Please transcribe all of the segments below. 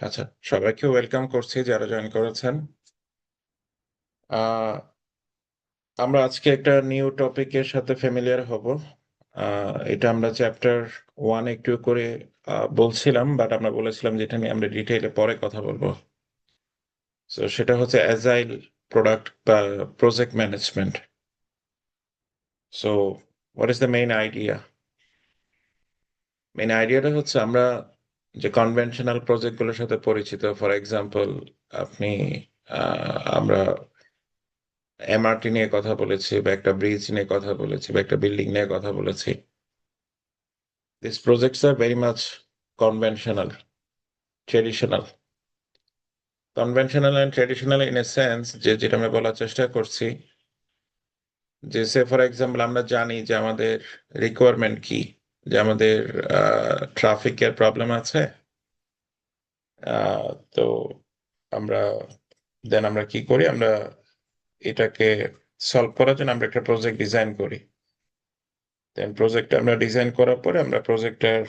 আচ্ছা, সবাইকে ওয়েলকাম করছি যারা জয়েন করেছেন। আহ, আমরা আজকে একটা নিউ টপিকের সাথে ফ্যামিলিয়ার হব। এটা আমরা চ্যাপ্টার 1 একটু করে বলছিলাম, বাট আমরা বলেছিলাম যেটা নিয়ে আমরা ডিটেইলে পরে কথা বলবো। তো সেটা হচ্ছে অ্যাজাইল প্রোডাক্ট বা project management. So what is the main idea? Main আইডিয়াটা হচ্ছে আমরা যে কনভেনশনাল প্রজেক্টগুলোর সাথে পরিচিত, ফর এক্সাম্পল আপনি আমরা এমআরটি নিয়ে কথা বলেছি, বা একটা ব্রিজ নিয়ে কথা বলেছি, বা একটা বিল্ডিং নিয়ে কথা বলেছি। This projects are very much conventional, traditional. Conventional and traditional in a sense যে যেটা আমরা বলার চেষ্টা করছি, যে সে ফর এক্সাম্পল আমরা জানি যে আমাদের রিকোয়ারমেন্ট কি, যে আমাদের ট্রাফিকের প্রবলেম আছে। তো আমরা আমরা কি করি, আমরা এটাকে সলভ করার জন্য আমরা একটা প্রজেক্ট ডিজাইন করি। দেন প্রজেক্ট আমরা ডিজাইন করার পরে আমরা প্রজেক্টটার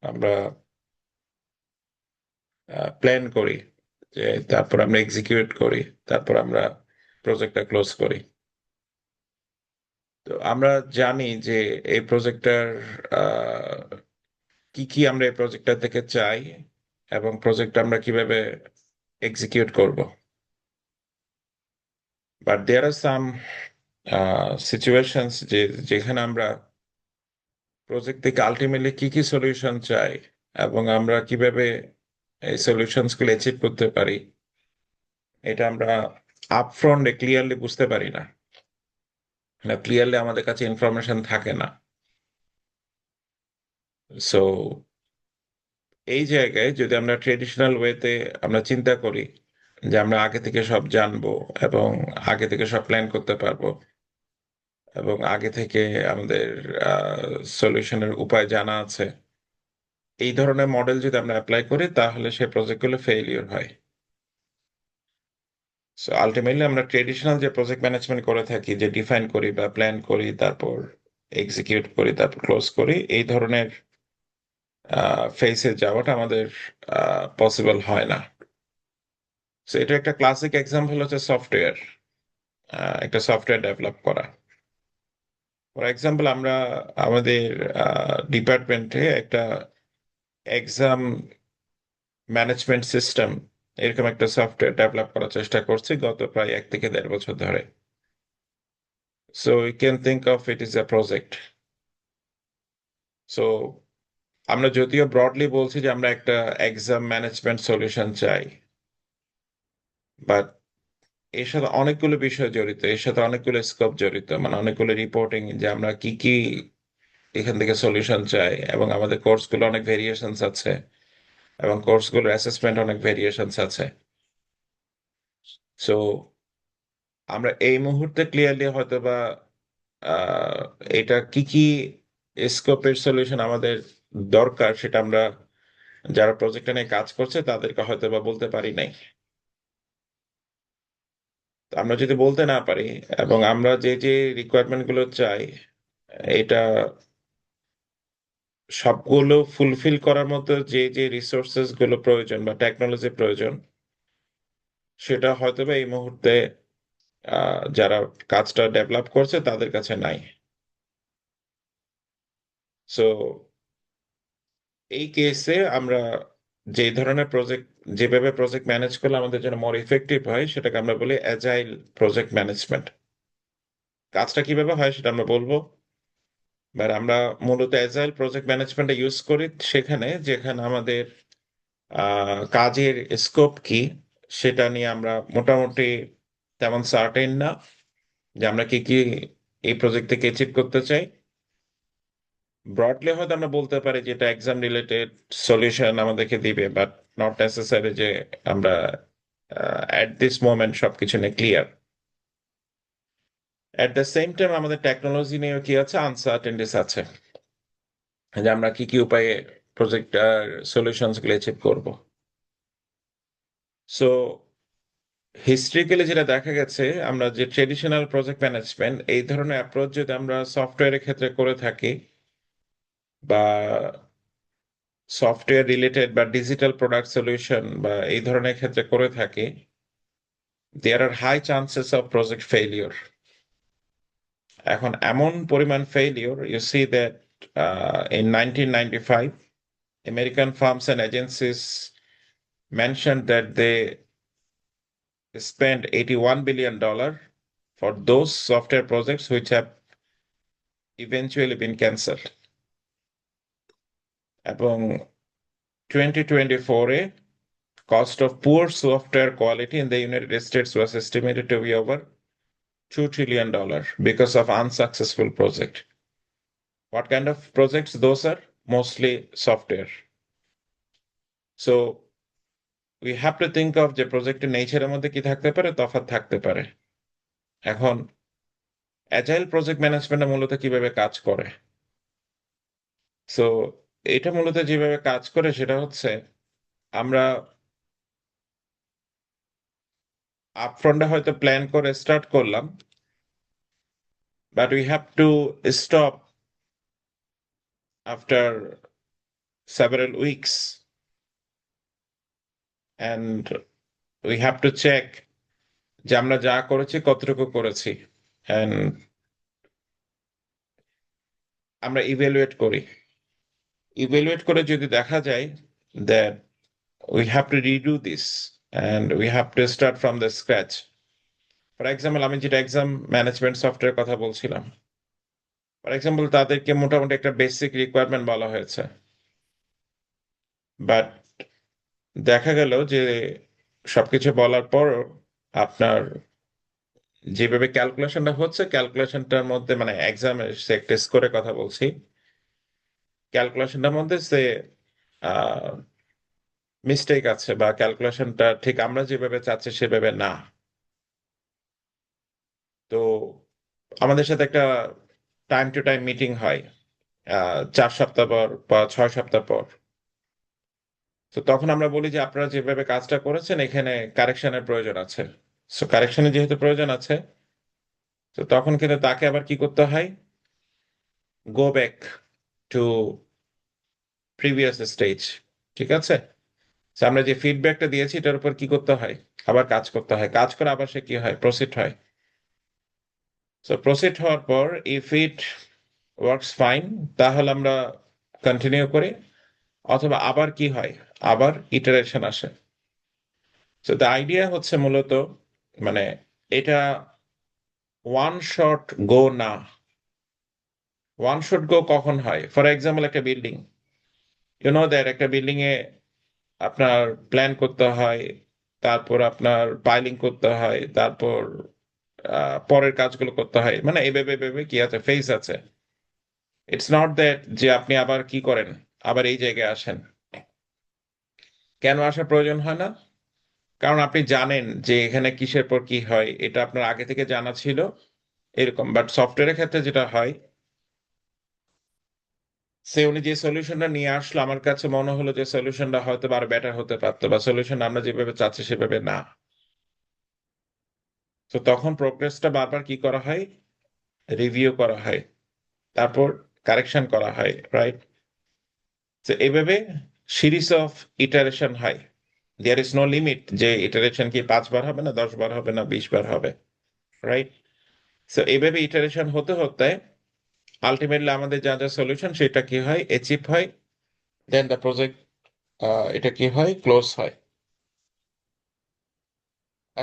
আমরা প্ল্যান করি, যে তারপর আমরা এক্সিকিউট করি, তারপর আমরা প্রজেক্টটা ক্লোজ করি। তো আমরা জানি যে এই প্রজেক্টটার কি কি আমরা এই প্রজেক্টটা থেকে চাই, এবং প্রজেক্টটা আমরা কিভাবে এক্সিকিউট করব। But there R some situations যেখানে আমরা প্রজেক্ট থেকে আলটিমেটলি কি কি সলিউশন চাই, এবং আমরা কিভাবে এই সলিউশনস গুলো অ্যাচিভ করতে পারি, এটা আমরা আপফ্রন্টে ক্লিয়ারলি বুঝতে পারি না। ক্লিয়ারলি আমাদের কাছে ইনফরমেশন থাকে না। সো এই জায়গায় যদি আমরা ট্রেডিশনাল ওয়েতে আমরা চিন্তা করি যে আমরা আগে থেকে সব জানবো, এবং আগে থেকে সব প্ল্যান করতে পারবো, এবং আগে থেকে আমাদের সলিউশনের উপায় জানা আছে, এই ধরনের মডেল যদি আমরা অ্যাপ্লাই করি তাহলে সেই প্রজেক্টগুলো ফেইলিওর হয়। সো আলটিমেটলি আমরা ট্রেডিশনাল যে প্রজেক্ট ম্যানেজমেন্ট করে থাকি, যে ডিফাইন করি বা প্ল্যান করি, তারপর এক্সিকিউট করি, তারপর ক্লোজ করি, এই ধরনের ফেসে যাওয়াটা আমাদের পসিবল হয় না। সো এটা একটা ক্লাসিক এক্সাম্পল হচ্ছে সফটওয়্যার, একটা সফটওয়্যার ডেভেলপ করা। ফর এক্সাম্পল আমরা আমাদের ডিপার্টমেন্টে একটা এক্সাম ম্যানেজমেন্ট সিস্টেম, এরকম একটা সফটওয়্যার ডেভেলপ করার চেষ্টা করছি গত প্রায় 1 থেকে 1.5 বছর ধরে। So you can think of it is a project. সো আমরা যদিও ব্রডলি বলছি যে আমরা একটা এক্সাম ম্যানেজমেন্ট সলিউশন চাই, বাট এর সাথে অনেকগুলো বিষয় জড়িত, এর সাথে অনেকগুলো স্কোপ জড়িত, মানে অনেকগুলো রিপোর্টিং, যে আমরা কি কি এখান থেকে সলিউশন চাই, এবং আমাদের কোর্সগুলো অনেক ভেরিয়েশনস আছে, এবং কোর্সগুলোর অ্যাসেসমেন্ট অনেক ভেরিয়েশনস আছে। সো আমরা এই মুহূর্তে ক্লিয়ারলি হয়তো বা আহ, এটা কি কি স্কোপের সলিউশন আমাদের দরকার, সেটা আমরা যারা প্রজেক্টটা নিয়ে কাজ করছে তাদেরকে হয়তো বা বলতে পারি নাই। তো আমরা যদি বলতে না পারি, এবং আমরা যে যে রিকোয়ারমেন্ট গুলো চাই, এটা সবগুলো ফুলফিল করার মতো যে যে রিসোর্সেস গুলো প্রয়োজন বা টেকনোলজি প্রয়োজন, সেটা হয়তো বা এই মুহূর্তে যারা কাজটা ডেভেলপ করছে তাদের কাছে নাই। সো এই কেসে আমরা যে ধরনের প্রজেক্ট, যেভাবে প্রজেক্ট ম্যানেজ করলে আমাদের জন্য মোর ইফেক্টিভ হয়, সেটাকে আমরা বলি অ্যাজাইল প্রজেক্ট ম্যানেজমেন্ট। কাজটা কিভাবে হয় সেটা আমরা বলবো, বাট আমরা মূলত অ্যাজাইল প্রজেক্ট ম্যানেজমেন্ট ইউজ করি সেখানে যেখানে আমাদের কাজের স্কোপ কি সেটা নিয়ে আমরা মোটামুটি তেমন সার্টেন না, যে আমরা কি কি এই প্রজেক্ট থেকে অ্যাচিভ করতে চাই। ব্রডলি হয়তো আমরা বলতে পারি যে এটা এক্সাম রিলেটেড সলিউশন আমাদেরকে দিবে, বাট নট নেসেসারি যে আমরা অ্যাট দিস মোমেন্ট সবকিছু নিয়ে clear. At the same time আমাদের টেকনোলজি নিয়ে কি আছে, আনসার্টেনিটিস আছে, যে আমরা কি কি উপায়ে প্রজেক্ট সলিউশনস গুলো অ্যাচিভ করবো। সো হিস্ট্রিক্যালি যেটা দেখা গেছে, আমরা যে ট্রেডিশনাল প্রজেক্ট ম্যানেজমেন্ট এই ধরনের অ্যাপ্রোচ যদি আমরা সফটওয়্যারের ক্ষেত্রে করে থাকি, বা সফটওয়্যার রিলেটেড বা ডিজিটাল প্রোডাক্ট সলিউশন বা এই ধরনের ক্ষেত্রে করে থাকি, there are high chances of project failure. এখন এমন পরিমাণ failure, you see that in 1995 American firms and agencies mentioned that they spent $81 billion for those software projects which have eventually been cancelled. এবং 2024 cost of poor software quality in the United States was estimated to be over $2 trillion because of unsuccessful project. What kind of projects those are? Mostly software. So we have to think of যে প্রজেক্টের নেচারের মধ্যে কি থাকতে পারে, তফাৎ থাকতে পারে। এখন অ্যাজাইল প্রজেক্ট ম্যানেজমেন্ট মূলত কিভাবে কাজ করে? সো এটা মূলত যেভাবে কাজ করে সেটা হচ্ছে, আমরা আপফ্রন্টে হয়তো প্ল্যান করে স্টার্ট করলাম, but we have to stop after several weeks and we have to check যে আমরা যা করেছি কতটুকু করেছি, and আমরা ইভ্যালুয়েট করে যদি দেখা যায় that we have to redo this and we have to start from the scratch. For example, আমি যেটা এক্সাম ম্যানেজমেন্ট সফটওয়্যার কথা বলছিলাম, ফর এক্সাম্পল তাদেরকে মোটামুটি একটা বেসিক রিকোয়ারমেন্ট বলা হয়েছে, বাট দেখা গেল যে সবকিছু বলার পর আপনার যেভাবে ক্যালকুলেশনটা হচ্ছে, ক্যালকুলেশনটার মধ্যে মানে এক্সামে সে টেস্ট করে কথা বলছি, ক্যালকুলেশনটার মধ্যে সে মিস্টেক আছে বা ক্যালকুলেশনটা ঠিক আমরা যেভাবে চাচ্ছি সেভাবে না। তো আমাদের সাথে একটা টাইম টু টাইম মিটিং হয় 4 সপ্তাহ পর বা 6 সপ্তাহ পর। তো তখন আমরা বলি যে আপনারা যেভাবে কাজটা করেছেন এখানে কারেকশনের প্রয়োজন আছে। সো কারেকশনের যেহেতু প্রয়োজন আছে, তো তখন কিন্তু তাকে আবার কি করতে হয়, go back to previous stage. ঠিক আছে? So আমরা যে ফিডব্যাকটা দিয়েছি এটার উপর কি করতে হয়, আবার কাজ করতে হয়, কাজ করে আবার সে কি হয়, প্রসিড হয়। সো প্রসিড হওয়ার পর ইফ ইট ওয়ার্কস ফাইন, তাহলে আমরা কন্টিনিউ করি, অথবা আবার কি হয়, আবার ইটারেশন আসে। সো দ্য আইডিয়া হচ্ছে মূলত মানে এটা ওয়ান শট গো না। ওয়ান শট গো কখন হয়? ফর এক্সাম্পল একটা বিল্ডিং, ইউ নো দ্যাট একটা বিল্ডিং এ আপনার প্ল্যান করতে হয়, তারপর আপনার পাইলিং করতে হয়, তারপর পরের কাজগুলো করতে হয়, মানে এভাবে কি আছে, ফেজ আছে। ইটস নট দ্যাট যে আপনি আবার কি করেন, আবার এই জায়গায় আসেন। কেন আসার প্রয়োজন হয় না? কারণ আপনি জানেন যে এখানে কিসের পর কি হয়, এটা আপনার আগে থেকে জানা ছিল এরকম। বাট সফটওয়্যারের ক্ষেত্রে যেটা হয়, সে উনি যে সলিউশনটা নিয়ে আসলো, আমার কাছে মনে হলো যে সলিউশনটা হয়তো আরো বেটার হতে পারতো, বা সলিউশন আমরা যেভাবে চাচ্ছি সেভাবে না। তো তখন প্রোগ্রেসটা বারবার কি করা হয়, রিভিউ করা হয়, তারপর কারেকশন করা হয়, রাইট? তো এইভাবে সিরিজ অফ ইটারেশন হয়। দেয়ার ইজ নো লিমিট যে ইটারেশন কি 5 বার হবে না, 10 বার হবে না, 20 বার হবে, রাইট? সো এইভাবে ইটারেশন হতে হতে আলটিমেটলি আমাদের যা যা সলিউশন সেটা কি হয়, অ্যাচিভ হয়, দেন দ্য প্রজেক্ট এটা কি হয়, ক্লোজ হয়।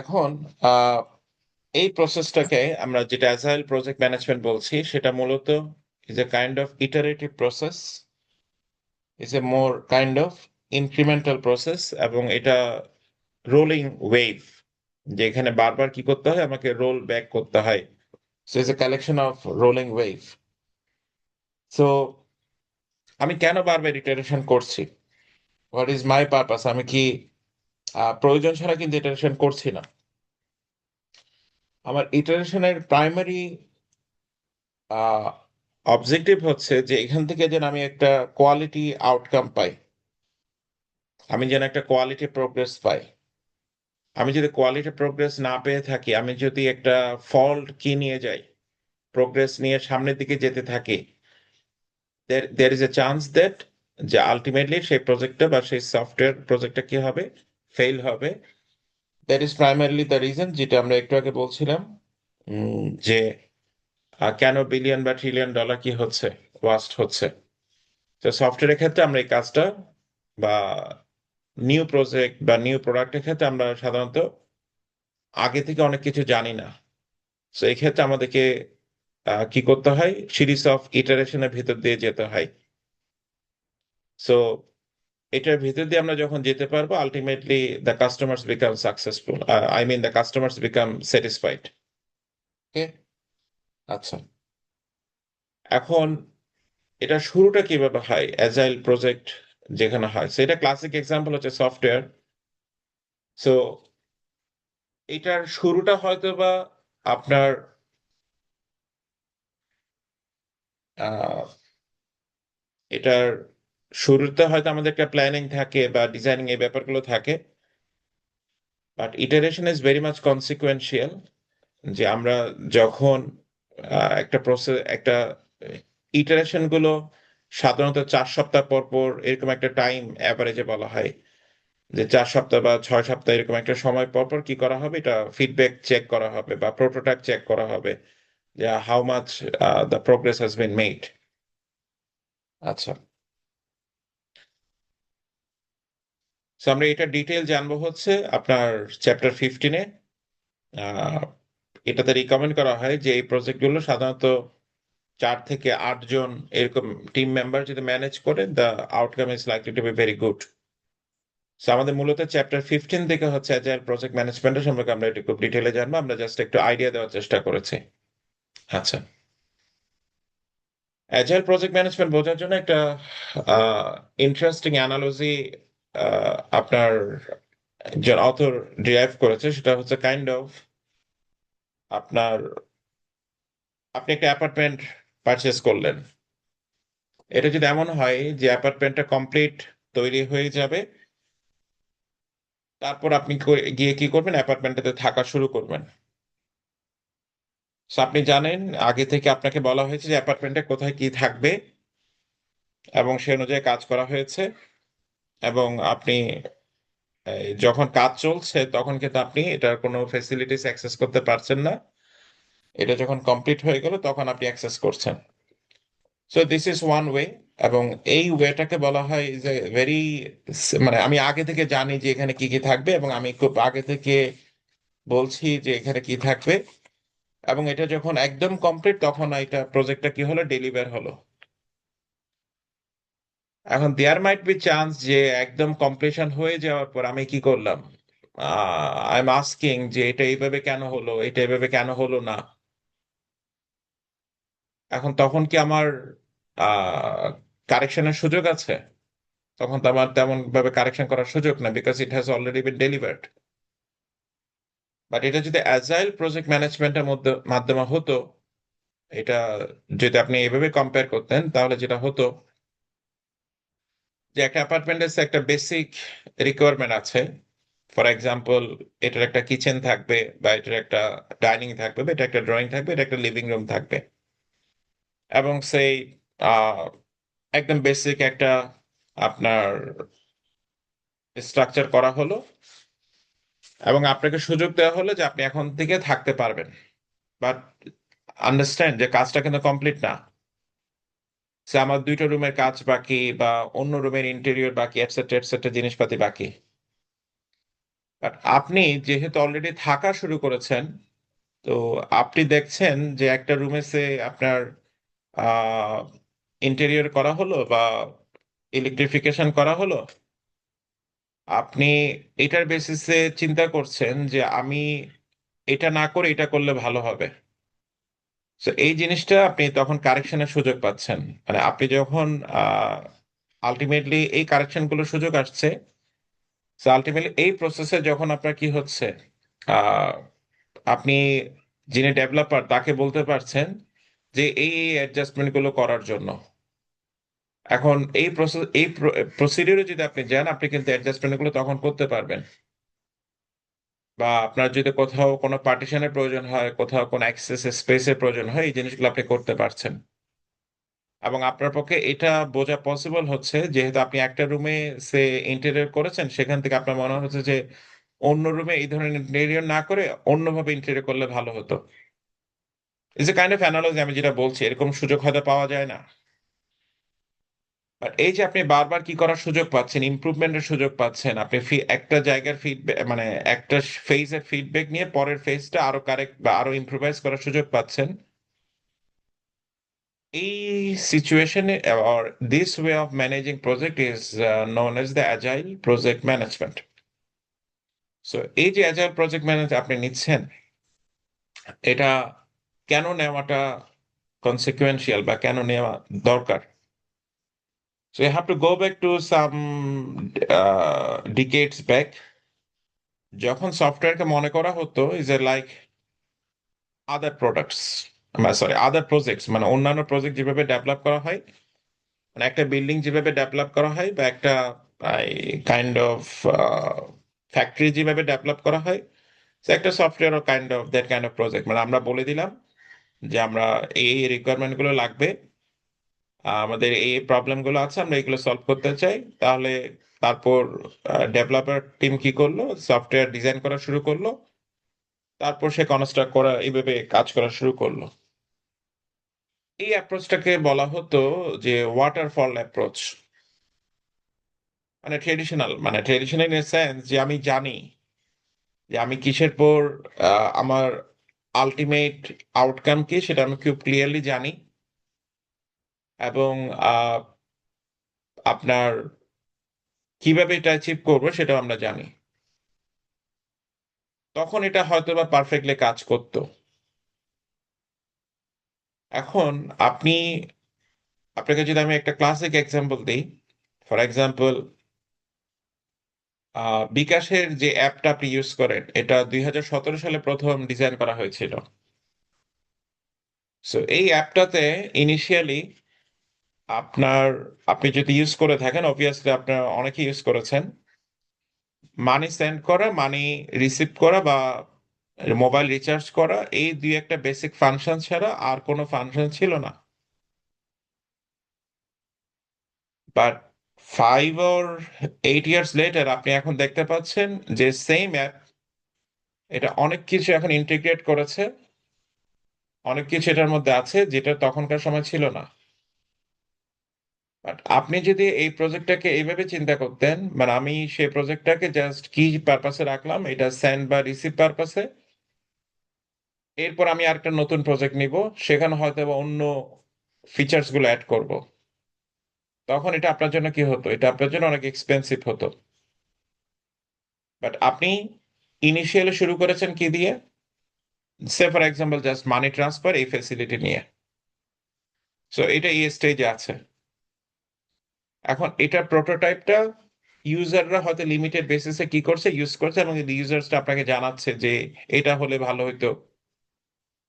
এখন আহ, এই প্রসেসটাকে আমরা যেটা অ্যাজাইল প্রজেক্ট ম্যানেজমেন্ট বলছি, সেটা মূলত is a kind of iterative process, is a more kind of incremental process, এবং এটা রোলিং ওয়েভ, যেখানে বারবার কি করতে হয়, আমাকে রোল ব্যাক করতে হয়। So it's a collection of rolling wave. So আমি কেন বারবার ইটারেশন করছি, হোয়াট ইজ মাই পারপাস, আমি কি প্রয়োজন ছাড়া কিন্তু ইটারেশন করছি না। আমার ইটারেশনের প্রাইমারি অবজেক্টিভ হচ্ছে যে এখান থেকে যেন আমি একটা কোয়ালিটি আউটকাম পাই, আমি যেন একটা কোয়ালিটি প্রোগ্রেস পাই। আমি যদি কোয়ালিটি প্রোগ্রেস না পেয়ে থাকি, আমি যদি একটা ফল্ট কি নিয়ে যাই, প্রোগ্রেস নিয়ে সামনের দিকে যেতে থাকি, there is a chance that যে আলটিমেটলি সেই প্রজেক্টটা বা সেই সফটওয়্যার প্রজেক্টটা কি হবে, ফেল হবে। That is primarily the reason, যেটা আমরা একটু আগে বলছিলাম, যে কেন বিলিয়ন বা ট্রিলিয়ন ডলার কি হচ্ছে, ওয়াস্ট হচ্ছে। তো সফটওয়্যারের ক্ষেত্রে আমরা এই কাজটা, বা নিউ প্রজেক্ট বা নিউ প্রোডাক্টের ক্ষেত্রে আমরা সাধারণত আগে থেকে অনেক কিছু জানি না। তো এই ক্ষেত্রে আমাদেরকে কি করতে হয়, সিরিজ অফ ইটারেশনের ভিতর দিয়ে যেতে হয়। সো এটার ভিতর দিয়ে আমরা যখন যেতে পারবো, ultimately the customers become successful, I mean the customers become satisfied. Okay, আচ্ছা। এখন এটা শুরুটা কিভাবে হয় অ্যাজাইল প্রজেক্ট যেখানে হয়, সেটা ক্লাসিক এক্সাম্পল হচ্ছে সফটওয়্যার। সো এটার শুরুটা হয়তো বা আপনার আহ, এটার শুরুতে হয়তো আমাদের একটা প্ল্যানিং থাকে বা ডিজাইনিং এই ব্যাপারগুলো থাকে, but iteration is very much consequential. যে আমরা যখন একটা প্রসেস, একটা ইটারেশন গুলো সাধারণত 4 সপ্তাহ পর পর এরকম একটা টাইম অ্যাভারেজে বলা হয়, যে 4 সপ্তাহ বা 6 সপ্তাহ এরকম একটা সময় পর পর কি করা হবে, এটা ফিডব্যাক চেক করা হবে বা প্রোটোটাইপ চেক করা হবে, যে how much the progress has been made. আচ্ছা, তো আমরা এটা ডিটেল জানবো হচ্ছে আপনার চ্যাপ্টার 15-এ। আহ, এটাতে রিকমেন্ড করা হয় যে এই প্রজেক্টগুলো সাধারণত 4 থেকে 8 জন এরকম টিম মেম্বার যদি ম্যানেজ করে, the outcome is likely to be very good. So আমাদের মূলত চ্যাপ্টার 15 থেকে হচ্ছে অ্যাজাইল প্রজেক্ট ম্যানেজমেন্টের সম্পর্কে আমরা একটু খুব ডিটেলে জানবো, আমরা জাস্ট একটু আইডিয়া দেওয়ার চেষ্টা করেছি। আচ্ছা, অ্যাজাইল প্রজেক্ট ম্যানেজমেন্ট বোঝার জন্য একটা ইন্টারেস্টিং অ্যানালজি আপনার যে অথর ডিরাইভ করেছে, সেটা হচ্ছে কাইন্ড অফ আপনার, আপনি একটা অ্যাপার্টমেন্ট পারচেস করলেন। এটা যদি এমন হয় যে অ্যাপার্টমেন্টটা কমপ্লিট তৈরি হয়ে যাবে, তারপর আপনি গিয়ে কি করবেন, অ্যাপার্টমেন্টটাতে থাকা শুরু করবেন। So আপনি জানেন আগে থেকে আপনাকে বলা হয়েছে যে অ্যাপার্টমেন্টে কোথায় কি থাকবে, এবং সে অনুযায়ী কাজ করা হয়েছে। এবং আপনি যখন কাজ চলছে তখন কিন্তু আপনি এটার কোনো ফেসিলিটিস অ্যাক্সেস করতে পারছেন না। এটা যখন কমপ্লিট হয়ে গেল তখন আপনি অ্যাক্সেস করছেন। So this is one way. এবং এই ওয়েটাকে বলা হয় যে ভেরি, মানে আমি আগে থেকে জানি যে এখানে কি কি থাকবে, এবং আমি খুব আগে থেকে বলছি যে এখানে কি থাকবে। এবং এটা যখন একদম কমপ্লিট তখন এটা প্রজেক্টটা কি হলো, ডেলিভার হলো। এখন দেয়ার মাইট বি চান্স যে একদম কমপ্লিশন হয়ে যাওয়ার পর আমি কি করলাম, আই এম আস্কিং যে এটা এইভাবে কেন হলো, এটা এইভাবে কেন হলো না। এখন তখন কি আমার কারেকশনের সুযোগ আছে? তখন তো আমার তেমন ভাবে কারেকশন করার সুযোগ না, because it has already been delivered. But এটা যদি অ্যাজাইল প্রজেক্ট ম্যানেজমেন্টের মধ্যে মাধ্যমে হতো, এটা যদি আপনি এভাবে কম্পেয়ার করতেন, তাহলে যেটা হতো যে একটা অ্যাপার্টমেন্টের একটা বেসিক রিকোয়ারমেন্ট আছে। ফর এক্সাম্পল, এটার একটা কিচেন থাকবে, বা এটার একটা ডাইনিং থাকবে, বা এটা একটা ড্রয়িং থাকবে, এটা একটা লিভিং রুম থাকবে। এবং সেই আহ, একদম বেসিক একটা আপনার স্ট্রাকচার করা হলো, এবং আপনাকে সুযোগ দেওয়া হলো যে আপনি এখন থেকে থাকতে পারবেন। বাট আন্ডারস্ট্যান্ড যে কাজটা কিন্তু কমপ্লিট না। সে আমার 2টা রুমের কাজ বাকি, বা অন্য রুমের ইন্টেরিয়র বাকি, এটসেট্রা এটসেট্রা জিনিসপাতি বাকি। বাট আপনি যেহেতু অলরেডি থাকা শুরু করেছেন, তো আপনি দেখছেন যে একটা রুমে সে আপনার আহ ইন্টেরিয়র করা হলো বা ইলেকট্রিফিকেশন করা হলো। আপনি এটার বেসিসে চিন্তা করছেন যে আমি এটা না করে এটা করলে ভালো হবে। তো এই জিনিসটা আপনি তখন কারেকশনের সুযোগ পাচ্ছেন। মানে আপনি যখন আলটিমেটলি এই কারেকশন গুলোর সুযোগ আসছে, আলটিমেটলি এই প্রসেসে যখন আপনার কি হচ্ছে, আহ, আপনি যিনি ডেভেলপার তাকে বলতে পারছেন যে এই অ্যাডজাস্টমেন্ট গুলো করার জন্য। এখন এই প্রসেস, এই প্রসিডিউরে যদি আপনি যান, আপনি কিন্তু অ্যাডজাস্টমেন্ট গুলো তখন করতে পারবেন। বা আপনার যদি কোথাও কোনো পার্টিশনের প্রয়োজন হয়, কোথাও কোনো অ্যাক্সেস স্পেসের প্রয়োজন হয়, এই জিনিসগুলো আপনি করতে পারছেন। এবং আপনার পক্ষে এটা বোঝা পসিবল হচ্ছে যেহেতু আপনি একটা রুমে সে ইন্টেরিয়র করেছেন, সেখান থেকে আপনার মনে হচ্ছে যে অন্য রুমে এই ধরনের ইন্টেরিয়র না করে অন্যভাবে ইন্টেরিয়র করলে ভালো হতো। Is a kind of analogy আমি যেটা বলছি, এরকম সুযোগ হয়তো পাওয়া যায় না। বাট এই যে আপনি বারবার কি করার সুযোগ পাচ্ছেন, ইমপ্রুভমেন্টের সুযোগ পাচ্ছেন, আপনি একটা জায়গার ফিডব্যাক মানে একটা ফেজের ফিডব্যাক নিয়ে পরের ফেজটা আরো কারেক্ট বা আরো ইমপ্রুভাইজ করার সুযোগ পাচ্ছেন। এই সিচুয়েশনে or this way of managing project is known as the agile project management. So এই যে agile project management আপনি নিচ্ছেন, এটা কেন নেওয়াটা consequential বা কেন নেওয়া দরকার? So you have to go back to some decades back. যখন সফটওয়্যারকে মনে করা হতো is a like other products, sorry other projects, মানে অন্যান্য প্রজেক্ট যেভাবে ডেভেলপ করা হয়, মানে একটা বিল্ডিং যেভাবে ডেভেলপ করা হয় বা একটা কাইন্ড অফ ফ্যাক্টরি যেভাবে ডেভেলপ করা হয়, তো একটা software kind of that kind of project, মানে আমরা বলে দিলাম যে আমরা এই রিকোয়ারমেন্ট গুলো লাগবে, আমাদের এই প্রবলেম গুলো আছে, আমরা এগুলো সলভ করতে চাই। তাহলে তারপর ডেভেলপার টিম কি করলো, সফটওয়্যার ডিজাইন করা শুরু করলো, তারপর সে কনস্ট্রাক্ট করা, এইভাবে কাজ করা শুরু করলো। এই অ্যাপ্রোচটাকে বলা হতো যে ওয়াটারফল অ্যাপ্রোচ। মানে ট্রেডিশনাল ইন সেন্স যে আমি জানি যে আমি কিসের পর আমার আলটিমেট আউটকাম কি সেটা আমি খুব ক্লিয়ারলি জানি, এবং আহ, আপনার কিভাবে এটা অ্যাচিভ করবো সেটাও আমরা জানি। তখন এটা হয়তো বা পারফেক্টলি কাজ করতো। এখন আপনি, আপনাকে যদি আমি একটা ক্লাসিক এক্সাম্পল দিই, ফর এক্সাম্পল বিকাশের যে অ্যাপটা আপনি ইউজ করেন, এটা 2017 সালে প্রথম ডিজাইন করা হয়েছিল। সো এই অ্যাপটাতে ইনিশিয়ালি আপনার, আপনি যদি ইউজ করে থাকেন, অবভিয়াসলি আপনার অনেকে ইউজ করেছেন, মানি সেন্ড করা, মানি রিসিভ করা বা মোবাইল রিচার্জ করা, এই দুই একটা বেসিক ফাংশন ছাড়া আর কোনো ফাংশন ছিল না। বাট 5 or 8 years লেটার আপনি এখন দেখতে পাচ্ছেন যে সেম অ্যাপ, এটা অনেক কিছু এখন ইন্টিগ্রেট করেছে, অনেক কিছু এটার মধ্যে আছে যেটা তখনকার সময় ছিল না। বাট আপনি যদি এই প্রজেক্টটাকে এইভাবে চিন্তা করতেন, মানে আমি সেই প্রজেক্টটাকে জাস্ট কি পারপাসে রাখলাম, এটা সেন্ড বা রিসিভ পারপাসে, এরপর আমি আরেকটা নতুন প্রজেক্ট নিব, সেখানে হয়তো বা অন্য ফিচার্স গুলো অ্যাড করব, তখন এটা আপনার জন্য কি হতো, এটা আপনার জন্য অনেক এক্সপেন্সিভ হতো। বাট আপনি ইনিশিয়ালি শুরু করেছেন কি দিয়ে, say for example just money transfer, এই ফেসিলিটি নিয়ে। সো এটা এই স্টেজে আছে। এখন এটার প্রোটোটাইপটা ইউজাররা হয়তো লিমিটেড বেসিসে কি করছে, ইউজ করছে, এবং ইউজার্সটা আপনাকে জানাচ্ছে যে এটা হলে ভালো হইতো,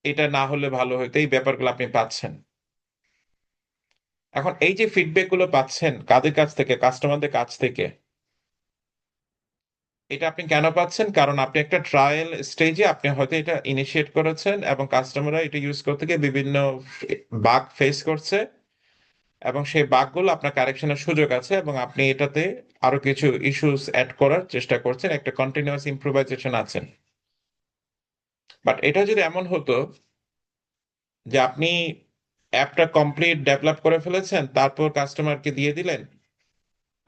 এটা না হলে ভালো হইতো, এই ব্যাপারগুলো আপনি পাচ্ছেন। এখন এই যে ফিডব্যাক গুলো পাচ্ছেন কাদের কাছ থেকে, কাস্টমারদের কাছ থেকে, এটা আপনি কেন পাচ্ছেন? কারণ আপনি একটা ট্রায়াল স্টেজে আপনি হয়তো এটা ইনিশিয়েট করেছেন, এবং কাস্টমাররা এটা ইউজ করতে গিয়ে বিভিন্ন বাগ ফেস করছে, এবং সেই বাগগুলো আপনার কারেকশনের সুযোগ আছে, এবং আপনি এটাতে আরো কিছু ইস্যুস অ্যাড করার চেষ্টা করছেন, একটা কন্টিনিউয়াস ইমপ্রুভাইজেশন আছেন। বাট এটা যদি এমন হতো যে আপনি অ্যাপটা কমপ্লিট ডেভেলপ করে ফেলেছেন, তারপর কাস্টমারকে দিয়ে দিলেন,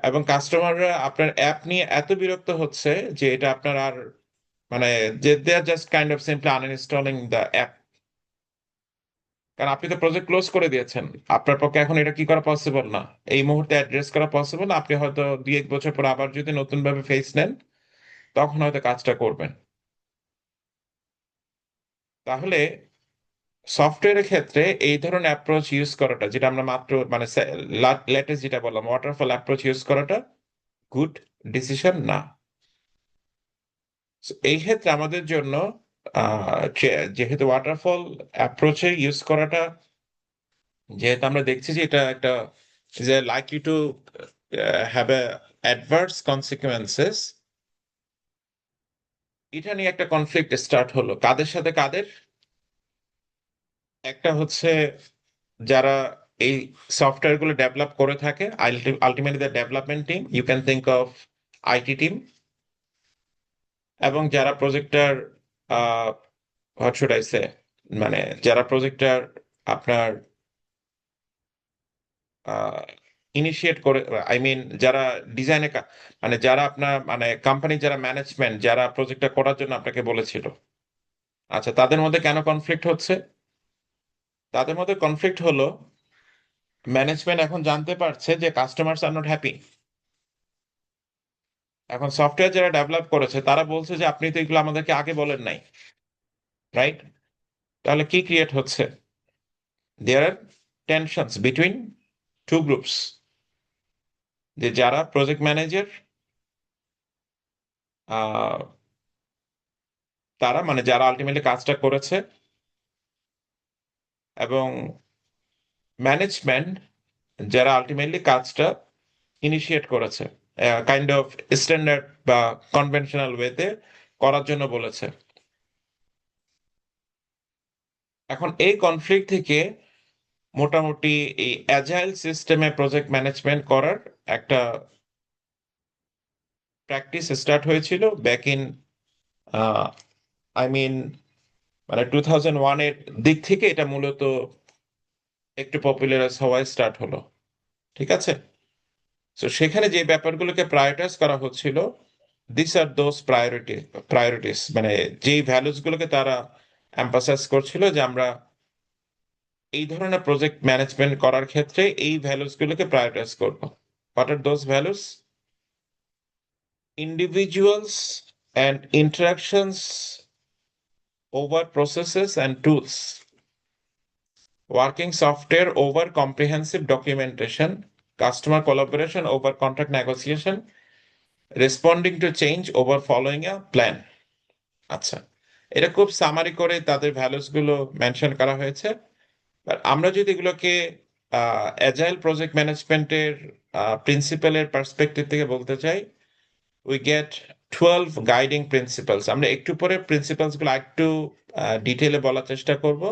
এবং কাস্টমাররা আপনার অ্যাপ নিয়ে এত বিরক্ত হচ্ছে যে এটা আপনার আর, মানে যে they are just kind of simply uninstalling the app, কারণ আপনি তো প্রজেক্ট ক্লোজ করে দিয়েছেন। আপনার পক্ষে এখন এটা কি করা পসিবল না, এই মুহূর্তে অ্যাড্রেস করা পসিবল না। আপনি হয়তো 2-1 বছর পর আবার যদি নতুন ভাবে ফেস নেন, তখন হয়তো কাজটা করবেন। তাহলে সফটওয়্যারের ক্ষেত্রে এই ধরনের অ্যাপ্রোচ ইউজ করাটা, যেটা আমরা মাত্র মানে লেটেস্ট যেটা বললাম ওয়াটারফল অ্যাপ্রোচ ইউজ করাটা গুড ডিসিশন না। So, এই ক্ষেত্রে আমাদের জন্য যেহেতু ওয়াটারফল অ্যাপ্রোচে ইউজ করাটা, যেহেতু আমরা দেখছি যে এটা একটা যে likely to have a adverse consequences, এটা নিয়ে একটা কনফ্লিক্ট স্টার্ট হলো কাদের সাথে কাদের। একটা হচ্ছে যারা এই সফটওয়্যার গুলো ডেভেলপ করে থাকে, ultimately the development team, you can think of IT team, এবং যারা প্রজেক্টটার হোয়াট শুড আই সে, মানে যারা প্রজেক্টটার আপনার ইনিশিয়েট করে, আই মিন যারা ডিজাইনে, মানে যারা আপনার মানে কোম্পানি, যারা ম্যানেজমেন্ট, যারা প্রজেক্টটা করার জন্য আপনাকে বলেছিল, আচ্ছা তাদের মধ্যে কেন কনফ্লিক্ট হচ্ছে? তাদের মধ্যে কনফ্লিক্ট হলো ম্যানেজমেন্ট এখন জানতে পারছে যে কাস্টমার্স আর নট হ্যাপি। এখন সফটওয়্যার যারা ডেভেলপ করেছে তারা বলছে যে আপনি তো এগুলো আমাদেরকে আগে বলেন নাই, রাইট? তাহলে কি ক্রিয়েট হচ্ছে? দেয়ার আর টেনশনস বিটুইন টু গ্রুপস, যে যারা প্রজেক্ট ম্যানেজার, তারা মানে যারা আলটিমেটলি কাজটা করেছে, এবং ম্যানেজমেন্ট যারা আলটিমেটলি কাজটা ইনিশিয়েট করেছে, কাইন্ড অফ স্ট্যান্ডার্ড বা কনভেনশনাল ওয়েতে করার জন্য বলেছে। এখন এই কনফ্লিক্ট থেকে মোটামুটি এই অ্যাজাইল সিস্টেমে প্রজেক্ট ম্যানেজমেন্ট করার একটা প্র্যাকটিস স্টার্ট হয়েছিল ব্যাক ইন, আই মিন মানে 2001 এর দিক থেকে এটা মূলত একটু পপুলারাইজ হওয়া স্টার্ট হলো, ঠিক আছে? তো সেখানে যে ব্যাপারগুলোকে প্রায়োরিটাইজ করা হচ্ছিল, দিস আর দোজ প্রায়োরিটিস, মানে যেই ভ্যালুস গুলোকে তারা এম্পাসাইজ করছিল যে আমরা এই ধরনের প্রজেক্ট ম্যানেজমেন্ট করার ক্ষেত্রে এই ভ্যালুস গুলোকে প্রায়োরিটাইজ করবো। What are those values? Individuals and interactions over processes and tools, working software over comprehensive documentation, customer collaboration over contract negotiation, responding to change over following a plan. আচ্ছা, এটা খুব summary করে তাদের values গুলো mention করা হয়েছে। আর আমরা যদি এগুলোকে অ্যাজাইল প্রজেক্ট ম্যানেজমেন্টের প্রিন্সিপালের পার্সপেক্টিভ থেকে বলতে চাই, উই গেট 12 গাইডিং প্রিন্সিপালস। আমরা একটু পরে প্রিন্সিপালস গুলো একটু ডিটেলে বলার চেষ্টা করব,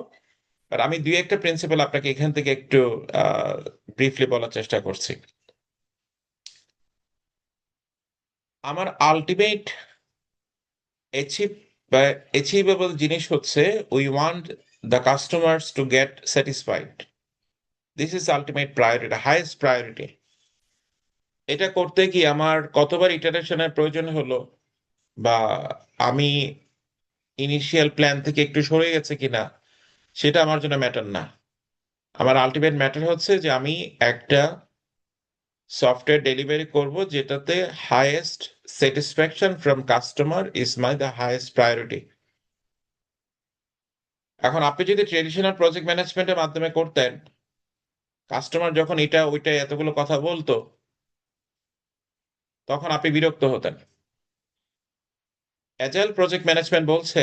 আর আমি দুই একটা প্রিন্সিপাল আপনাকে এখান থেকে একটু ব্রিফলি বলার চেষ্টা করছি। আমার আলটিমেট অ্যাচিভ বা অ্যাচিভেবল জিনিস হচ্ছে, we want the customers to get satisfied. This is ultimate priority, highest priority. এটা করতে কি আমার কতবার ইটারেশনের প্রয়োজন হলো, বা আমি ইনিশিয়াল প্ল্যান থেকে একটু সরে গেছে কিনা, সেটা আমার জন্য ম্যাটার না। আমার আলটিমেট ম্যাটার হচ্ছে যে আমি একটা সফটওয়্যার ডেলিভারি করব যেটাতে highest satisfaction from customer is my the highest priority. এখন আপনি যদি ট্রেডিশনাল প্রজেক্ট ম্যানেজমেন্টের মাধ্যমে করতেন, কাস্টমার যখন এটা ওইটা এতগুলো কথা বলতো, তখন আপনি বিরক্ত হতেন। অ্যাজাইল প্রজেক্ট ম্যানেজমেন্ট বলছে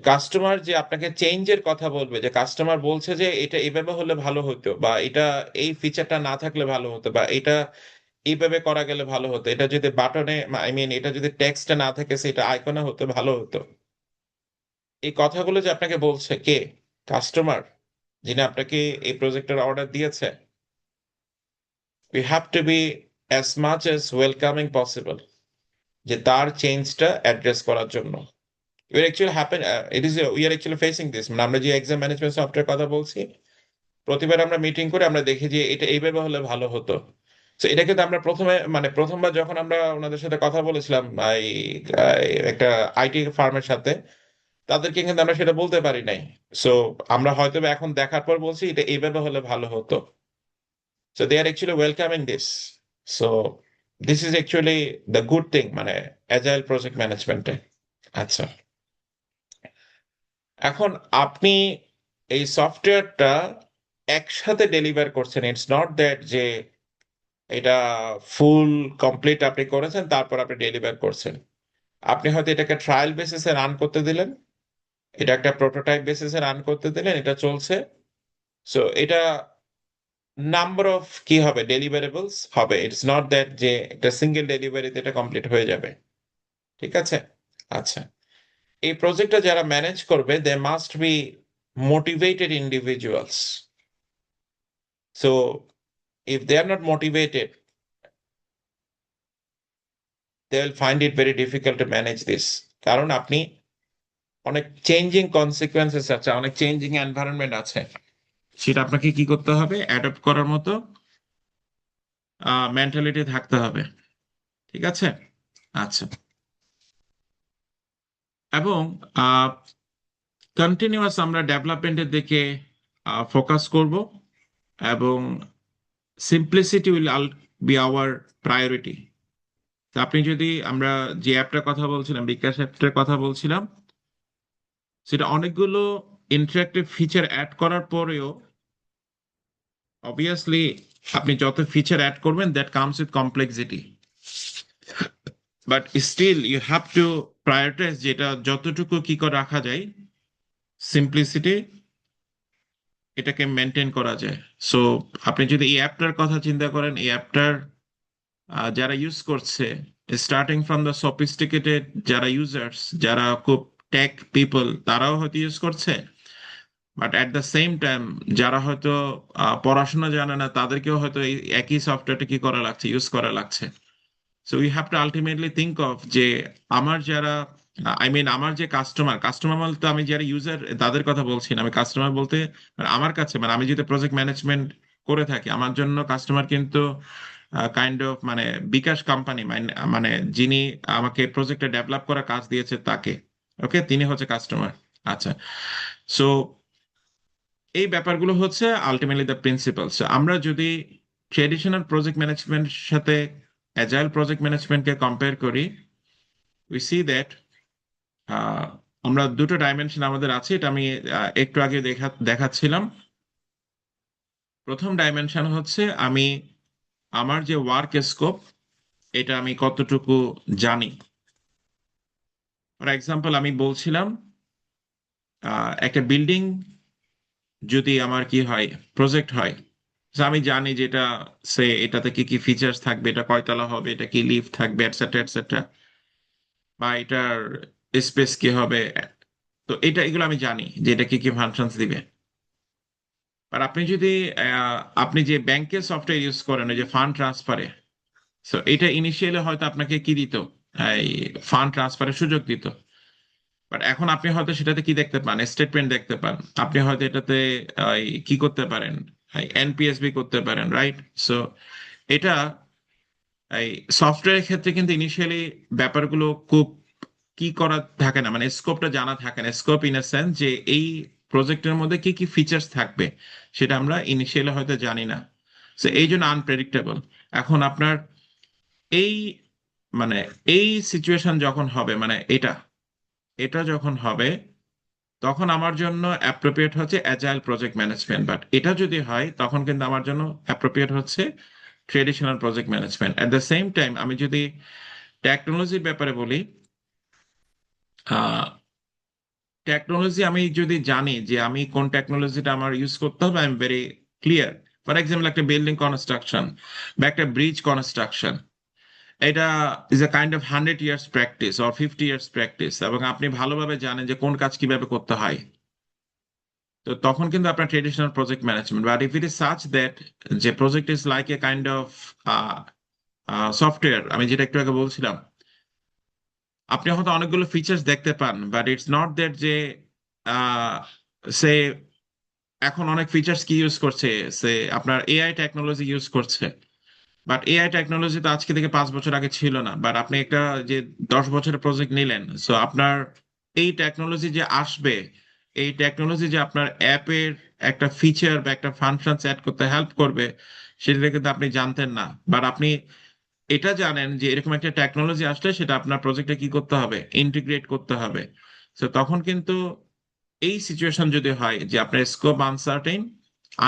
কাস্টমার যে আপনাকে চেঞ্জের কথা বলবে, যে কাস্টমার বলছে যে এটা এভাবে হলে ভালো হতো, বা এটা এই ফিচারটা না থাকলে ভালো হতো, বা এটা এইভাবে করা গেলে ভালো হতো, এটা যদি বাটনে, আই মিন এটা যদি টেক্সটে না থাকে সেটা আইকনে হতো ভালো হতো। এই কথাগুলো যে আপনাকে বলছে কে? কাস্টমার, যিনি আপনাকে এই প্রজেক্টের অর্ডার দিয়েছে। We have to B as much as welcoming possible, যে তার চেঞ্জটা অ্যাড্রেস করার জন্য। We're actually happen, we are actually facing this, মানে আমরা যে এক্সাম ম্যানেজমেন্ট সফটওয়্যার কথা বলছি, প্রতিবার আমরা মিটিং করে আমরা দেখি যে এটা এইভাবে হলে ভালো হতো। তো এটা কিন্তু আমরা প্রথমে মানে প্রথমবার যখন আমরা ওনাদের সাথে কথা বলেছিলাম, এই একটা আইটি ফার্মের সাথে, তাদেরকে কিন্তু আমরা সেটা বলতে পারি নাই। সো আমরা হয়তো বা এখন দেখার পর বলছি এটা এইভাবে হলে ভালো হতো। So they are actually welcoming this. So this is actually the good thing মানে অ্যাজাইল প্রজেক্ট ম্যানেজমেন্টে। আচ্ছা, এখন আপনি এই সফটওয়্যারটা একসাথে ডেলিভার করছেন। ইটস নট দ্যাট যে এটা ফুল কমপ্লিট আপনি করেছেন তারপর আপনি ডেলিভার করছেন। আপনি হয়তো এটাকে ট্রায়াল বেসিসে রান করতে দিলেন, এটা একটা প্রোটোটাইপ বেসিসে রান করতে দিলেন, এটা চলছে। সো এটা নাম্বার অফ কি হবে, ডেলিভারেবলস হবে। ইটস নট দ্যাট যে একটা সিঙ্গেল ডেলিভারিতে এটা কমপ্লিট হয়ে যাবে, ঠিক আছে? আচ্ছা, এই প্রজেক্টটা যারা ম্যানেজ করবে, they must be motivated individuals. So if they are not motivated, they will find it very difficult to manage this. কারণ আপনি অনেক চেঞ্জিং কনসিকুয়েন্সেস আছে, অনেক চেঞ্জিং এনভায়রনমেন্ট আছে, সেটা আপনাকে কি করতে হবে, অ্যাডপ্ট করার মতো মেন্টালিটি থাকতে হবে। ঠিক আছে? আচ্ছা। এবং কন্টিনিউয়াস আমরা ডেভেলপমেন্টের দিকে ফোকাস করব, এবং simplicity will be hour priority. আপনি যদি, আমরা যে অ্যাপটার কথা বলছিলাম, বিকাশ অ্যাপটার কথা বলছিলাম, সেটা অনেকগুলো ইন্টারেক্টিভ ফিচার অ্যাড করার পরেও অবভিয়াসলি আপনি যত ফিচার অ্যাড করবেন that comes with complexity, but still you have to prioritise, যেটা যতটুকু কি করে রাখা যায়, সিম্পলিসিটি, এটাকে মেনটেন করা যায়। সো আপনি যদি এই অ্যাপটার কথা চিন্তা করেন, এই অ্যাপটার যারা ইউজ করছে, স্টার্টিং ফ্রম দ্য সফিস্টিকেটেড যারা ইউজার্স, যারা খুব টেক পিপল, তারাও হয়তো ইউজ করছে, but at the same time যারা হয়তো পড়াশোনা জানে না, তাদেরকেও হয়তো এই একই সফটওয়্যারটা কি করা লাগছে, ইউজ করা লাগছে। So we have to ultimately think of যে আমার যারা, আই মিন আমার যে কাস্টমার, কাস্টমার বলতে আমি যারা ইউজার তাদের কথা বলছি না, আমি কাস্টমার বলতে মানে আমার কাছে, মানে আমি যদি প্রজেক্ট ম্যানেজমেন্ট করে থাকি, আমার জন্য কাস্টমার কিন্তু কাইন্ড অফ মানে বিকাশ কোম্পানি, মানে যিনি আমাকে প্রজেক্টটা ডেভেলপ করার কাজ দিয়েছে তাকে, ওকে, তিনি হচ্ছে কাস্টমার। আচ্ছা। সো এই ব্যাপারগুলো হচ্ছে আলটিমেটলি দ্য প্রিন্সিপালস। আমরা যদি ট্রেডিশনাল প্রজেক্ট ম্যানেজমেন্টের সাথে অ্যাজাইল প্রজেক্ট ম্যানেজমেন্টকে কম্পেয়ার করি, উই সি দ্যাট আমরা দুটো ডাইমেনশন আমাদের আছে, এটা আমি একটু আগে দেখাচ্ছিলাম। প্রথম ডাইমেনশন হচ্ছে আমি আমার যে ওয়ার্ক স্কোপ, এটা আমি কতটুকু জানি। ফর এক্সাম্পল আমি বলছিলাম একটা বিল্ডিং যদি আমার কি হয়, প্রজেক্ট হয়, so আমি জানি যে এটা, সে এটাতে কি কি ফিচার্স থাকবে, এটা কয়তলা হবে, এটা কি লিফট থাকবে, এটসেট্রা এটসেট্রা, বা এটার স্পেস কি হবে। তো এগুলো আমি জানি যে এটা কি কি ফাংশনস দিবে। আর আপনি যদি আপনি যে ব্যাংকের সফটওয়্যার ইউজ করেন, ওই যে ফান্ড ট্রান্সফারে, সো এটা ইনিশিয়ালি হয়তো আপনাকে কি দিত, এই ফান্ড ট্রান্সফারের সুযোগ দিত, বাট এখন আপনি হয়তো সেটাতে কি দেখতে পান, স্টেটমেন্ট দেখতে পান, আপনি হয়তো এটাতে কি করতে পারেন, এনপিএসবি করতে পারেন, রাইট? সো এটা এই সফটওয়্যারের ক্ষেত্রে কিন্তু ইনিশিয়ালি ব্যাপারগুলো খুব কি করা থাকে না, মানে স্কোপটা জানা থাকে না, স্কোপ ইন এ সেন্স যে এই প্রজেক্টের মধ্যে কি কি ফিচার্স থাকবে সেটা আমরা ইনিশিয়ালি হয়তো জানি না। তো এই জন্য আনপ্রেডিক্টেবল। এখন আপনার এই মানে এই সিচুয়েশন যখন হবে, মানে এটা এটা যখন হবে, তখন আমার জন্য অ্যাপ্রোপ্রিয়েট হচ্ছে অ্যাজাইল প্রজেক্ট ম্যানেজমেন্ট, বাট এটা যদি হয় তখন কিন্তু আমার জন্য অ্যাপ্রোপ্রিয়েট হচ্ছে traditional project management. At the same time আমি যদি টেকনোলজির ব্যাপারে বলি, টেকনোলজি আমি যদি জানি যে আমি কোন টেকনোলজিটা আমার ইউজ করতে হবে, I am very clear. For example একটা বিল্ডিং কনস্ট্রাকশন বা একটা ব্রিজ কনস্ট্রাকশন, এটা is a kind of 100 years practice or 50 years practice, এবং আপনি ভালোভাবে জানেন যে কোন কাজ কিভাবে করতে হয়। তো তখন কিন্তু আপনার traditional project management, but if it is such that যে project is like a kind of software, আমি যেটা একটু আগে বলছিলাম, আপনি হয়তো অনেকগুলো ফিচার্স দেখতে পান, বাট ইটস নট দ্যাট যে সে এখন অনেক ফিচার্স কি ইউজ করছে, সে আপনার এআই টেকনোলজি ইউজ করছে, বাট এআই টেকনোলজি তো আজকে থেকে 5 বছর আগে ছিল না, বাট আপনি একটা যে 10 বছরের প্রজেক্ট নিলেন, সো আপনার এই টেকনোলজি যে আসবে, এই টেকনোলজি যে আপনার অ্যাপের একটা ফিচার বা একটা ফাংশন অ্যাড করতে হেল্প করবে, সেটা কিন্তু আপনি জানতেন না, বাট আপনি এটা জানেন যে এরকম একটা টেকনোলজি আসলে সেটা আপনার প্রজেক্টে কি করতে হবে, ইন্টিগ্রেট করতে হবে। তো তখন কিন্তু এই সিচুয়েশন যদি হয় যে আপনার স্কোপ আনসার্টেইন,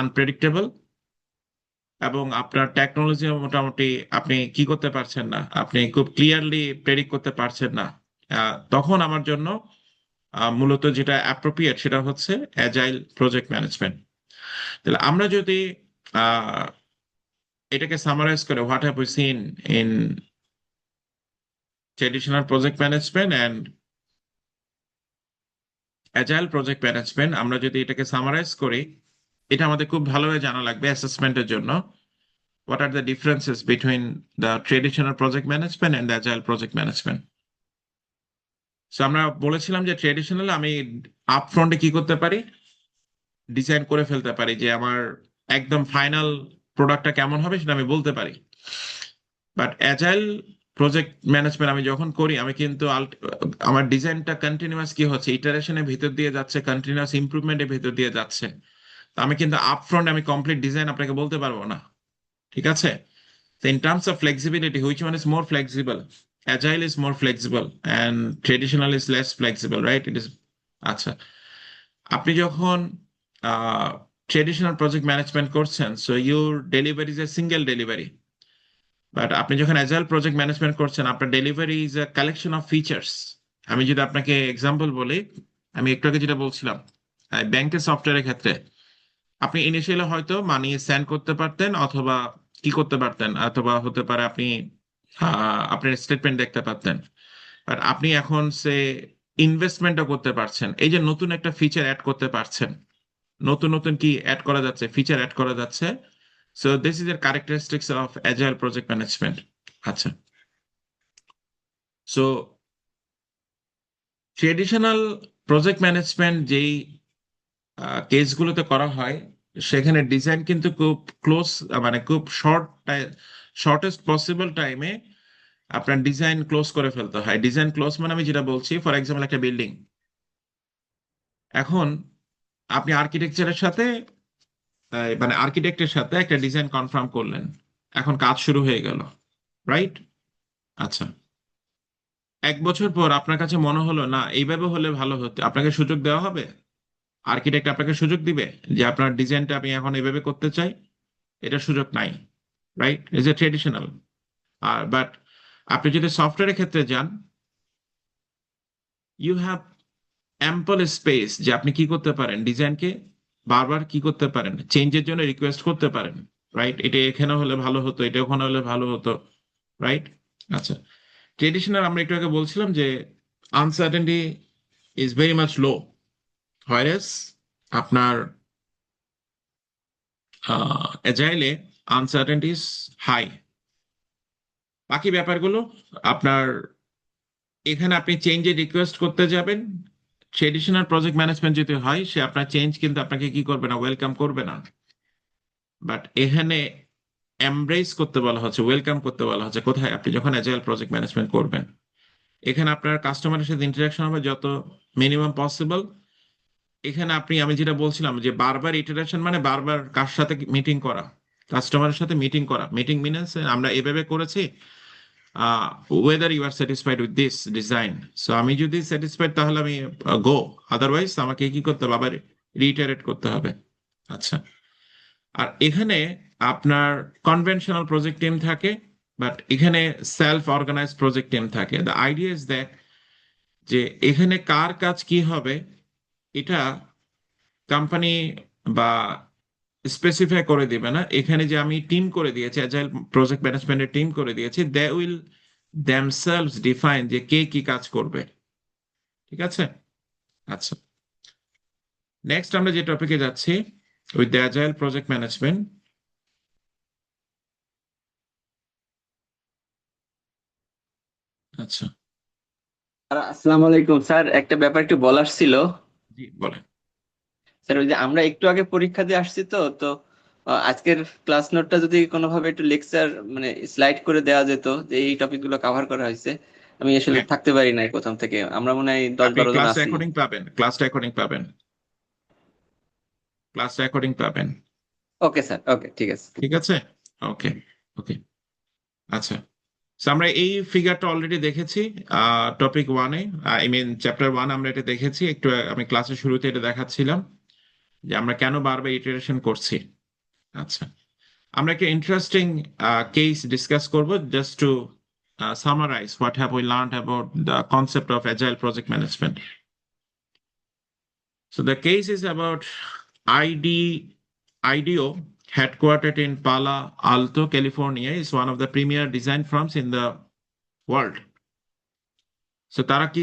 আনপ্রেডিক্টেবল, এবং আপনার টেকনোলজি মোটামুটি আপনি কি করতে পারছেন না, আপনি খুব ক্লিয়ারলি প্রেডিক্ট করতে পারছেন না, তখন আমার জন্য মূলত যেটা অ্যাপ্রোপ্রিয়েট সেটা হচ্ছে অ্যাজাইল প্রজেক্ট ম্যানেজমেন্ট। তাহলে আমরা যদি আহ, এটাকে সামারাইজ করে, what have we seen in traditional project management and agile project management, আমরা যদি এটাকে সামারাইজ করি, এটা আমাদের খুব ভালোভাবে জানা লাগবে অ্যাসেসমেন্টের জন্য। What are the differences between the traditional project management and the agile project management? So আমরা বলেছিলাম যে ট্রেডিশনাল আমি আপফ্রন্টে কি করতে পারি, ডিজাইন করে ফেলতে পারি যে আমার একদম ফাইনাল প্রোডাক্টটা কেমন হবে সেটা আমি বলতে পারি। বাট অ্যাজাইল প্রজেক্ট ম্যানেজমেন্ট আমি যখন করি আমি কিন্তু আমার ডিজাইনটা কন্টিনিউয়াস কি হচ্ছে, ইটারেশনের ভিতর দিয়ে যাচ্ছে, কন্টিনিউয়াস ইমপ্রুভমেন্টের ভিতর দিয়ে যাচ্ছে। তো আমি কিন্তু আপফ্রন্ট আমি কমপ্লিট ডিজাইন আপনাকে বলতে পারবো না, ঠিক আছে? So in terms of flexibility, which one is more flexible? Agile is more flexible and traditional is less flexible, right? It is. আচ্ছা, আপনি যখন ট্রেডিশনাল প্রজেক্ট ম্যানেজমেন্ট করছেন, so your delivery is a single delivery. But আপনি যখন agile project management করছেন, আপনার delivery is a collection of features. আমি যদি আপনাকে এক্সাম্পল বলি, আমি একটু আগে যেটা বলছিলাম, ব্যাংকের সফটওয়্যারের ক্ষেত্রে আপনি ইনিশিয়ালি হয়তো মানি সেন্ড করতে পারতেন, অথবা কি করতে পারতেন, অথবা হতে পারে আপনি আপনার স্টেটমেন্ট দেখতে পারতেন। বাট আপনি এখন সে ইনভেস্টমেন্টও করতে পারছেন, এই যে নতুন একটা ফিচার অ্যাড করতে পারছেন, নতুন নতুন কি অ্যাড করা যাচ্ছে, ফিচার অ্যাড করা যাচ্ছে। সো দিস ইজ এর characteristics of agile project management. আচ্ছা, সো ট্রেডিশনাল প্রজেক্ট ম্যানেজমেন্ট যেই কেসগুলোতে করা হয়, সেখানে ডিজাইন কিন্তু খুব ক্লোজ, মানে খুব শর্টেস্ট পসিবল টাইমে আপনার ডিজাইন ক্লোজ করে ফেলতে হয়। ডিজাইন ক্লোজ মানে আমি যেটা বলছি, ফর এক্সাম্পল একটা বিল্ডিং, এখন আপনি আর্কিটেকচারের সাথে মানে আর্কিটেক্টের সাথে একটা ডিজাইন কনফার্ম করলেন, এখন কাজ শুরু হয়ে গেল, রাইট? আচ্ছা, 1 বছর পর আপনার কাছে মনে হলো না এইভাবে হলে ভালো হতো, আপনাকে সুযোগ দেওয়া হবে? আর্কিটেক্ট আপনাকে সুযোগ দিবে যে আপনার ডিজাইনটা আমি এখন এইভাবে করতে চাই? এটা সুযোগ নাই, রাইট? Is a traditional. আর বাট আপনি যদি সফটওয়্যারের ক্ষেত্রে যান, ইউ হ্যাভ অ্যাম্পল স্পেস যে আপনি কি করতে পারেন, ডিজাইনকে বারবার কি করতে পারেন, চেঞ্জের জন্য রিকোয়েস্ট করতে পারেন, রাইট? এটা এখানে হলে ভালো হতো, এটা ওখানে হলে ভালো হতো, রাইট? আচ্ছা, ট্রেডিশনাল আমরা একটু আগে বলছিলাম যে uncertainty is very much low, whereas আপনার এজাইলে আনসার্টেনটি ইজ হাই। বাকি ব্যাপারগুলো আপনার, এখানে আপনি চেঞ্জের রিকোয়েস্ট করতে যাবেন, ট্রেডিশনাল প্রজেক্ট ম্যানেজমেন্ট যদি হয়, সে আপনার চেঞ্জ কিন্তু আপনাকে কি করবে না, ওয়েলকাম করবে না। বাট এখানে এমব্রেস করতে বলা হচ্ছে, ওয়েলকাম করতে বলা হচ্ছে কোথায়, আপনি যখন অ্যাজাইল প্রজেক্ট ম্যানেজমেন্ট করবেন। এখানে আপনার কাস্টমারের সাথে ইন্টারাকশন হবে যত মিনিমাম পসিবল। এখানে আপনি, আমি যেটা বলছিলাম যে বারবার ইটারেশন মানে বারবার কার সাথে মিটিং করা, কাস্টমারের সাথে মিটিং করা। মিটিং মিনস আমরা এভাবে করেছি, whether you are satisfied with this design. So আমি যদি স্যাটিসফাইড তাহলে আমি গো, আদারওয়াইজ আমাকে কি করতে হবে, আবার রিটারেট করতে হবে। আচ্ছা, আর এখানে আপনার কনভেনশনাল প্রজেক্ট টিম থাকে, বাট এখানে সেলফ অর্গানাইজ প্রজেক্ট টিম থাকে। দ্য আইডিয়া ইজ দ্যাট যে এখানে কার কাজ কি হবে এটা কোম্পানি বা স্পেসিফাই করে দিবে না। এখানে যে আমি টিম করে দিয়েছি, অ্যাজাইল প্রজেক্ট ম্যানেজমেন্টের টিম করে দিয়েছি, দে উইল themselves ডিফাইন যে কে কি কাজ করবে, ঠিক আছে? আচ্ছা, নেক্সট আমরা যে টপিকে যাচ্ছি, with the agile project management. আচ্ছা, আসসালামু আলাইকুম স্যার, একটা ব্যাপার একটু বলার ছিল। জি বলেন। স্যার, ওই যে আমরা একটু আগে পরীক্ষা দিয়ে আসছি, তো তো আজকের ক্লাস নোটটা যদি কোনোভাবে একটু লেকচার মানে স্লাইড করে দেওয়া যেত, যে এই টপিক গুলো কভার করা হয়েছে। আমি আসলে হ্যাঁ, থাকতে পারি নাই প্রথম থেকে, আমরা মনে হয় 10-12 জন ক্লাস আছি। রেকর্ডিং পাবেন, ক্লাস রেকর্ডিং পাবেন, ক্লাস রেকর্ডিং পাবেন। ওকে স্যার, ওকে, ঠিক আছে। ঠিক আছে, ওকে, ওকে। আচ্ছা, So আমরা এই ফিগারটা অলরেডি দেখেছি টপিক ওয়ানে, আই মিন চ্যাপ্টার ওয়ান আমরা এটা দেখেছি একটু। আমি ক্লাসের শুরুতে এটা দেখাচ্ছিলাম যে আমরা কেন বারবার ইটারেশন করছি। আচ্ছা, আমরা একটা ইন্টারেস্টিং কেস ডিসকাস করব, just to summarise what have we learned about the concept of agile project management. So the case is about IDEO, headquartered in Palo Alto, California, is one of the premier design firms in the world. So তারা কি,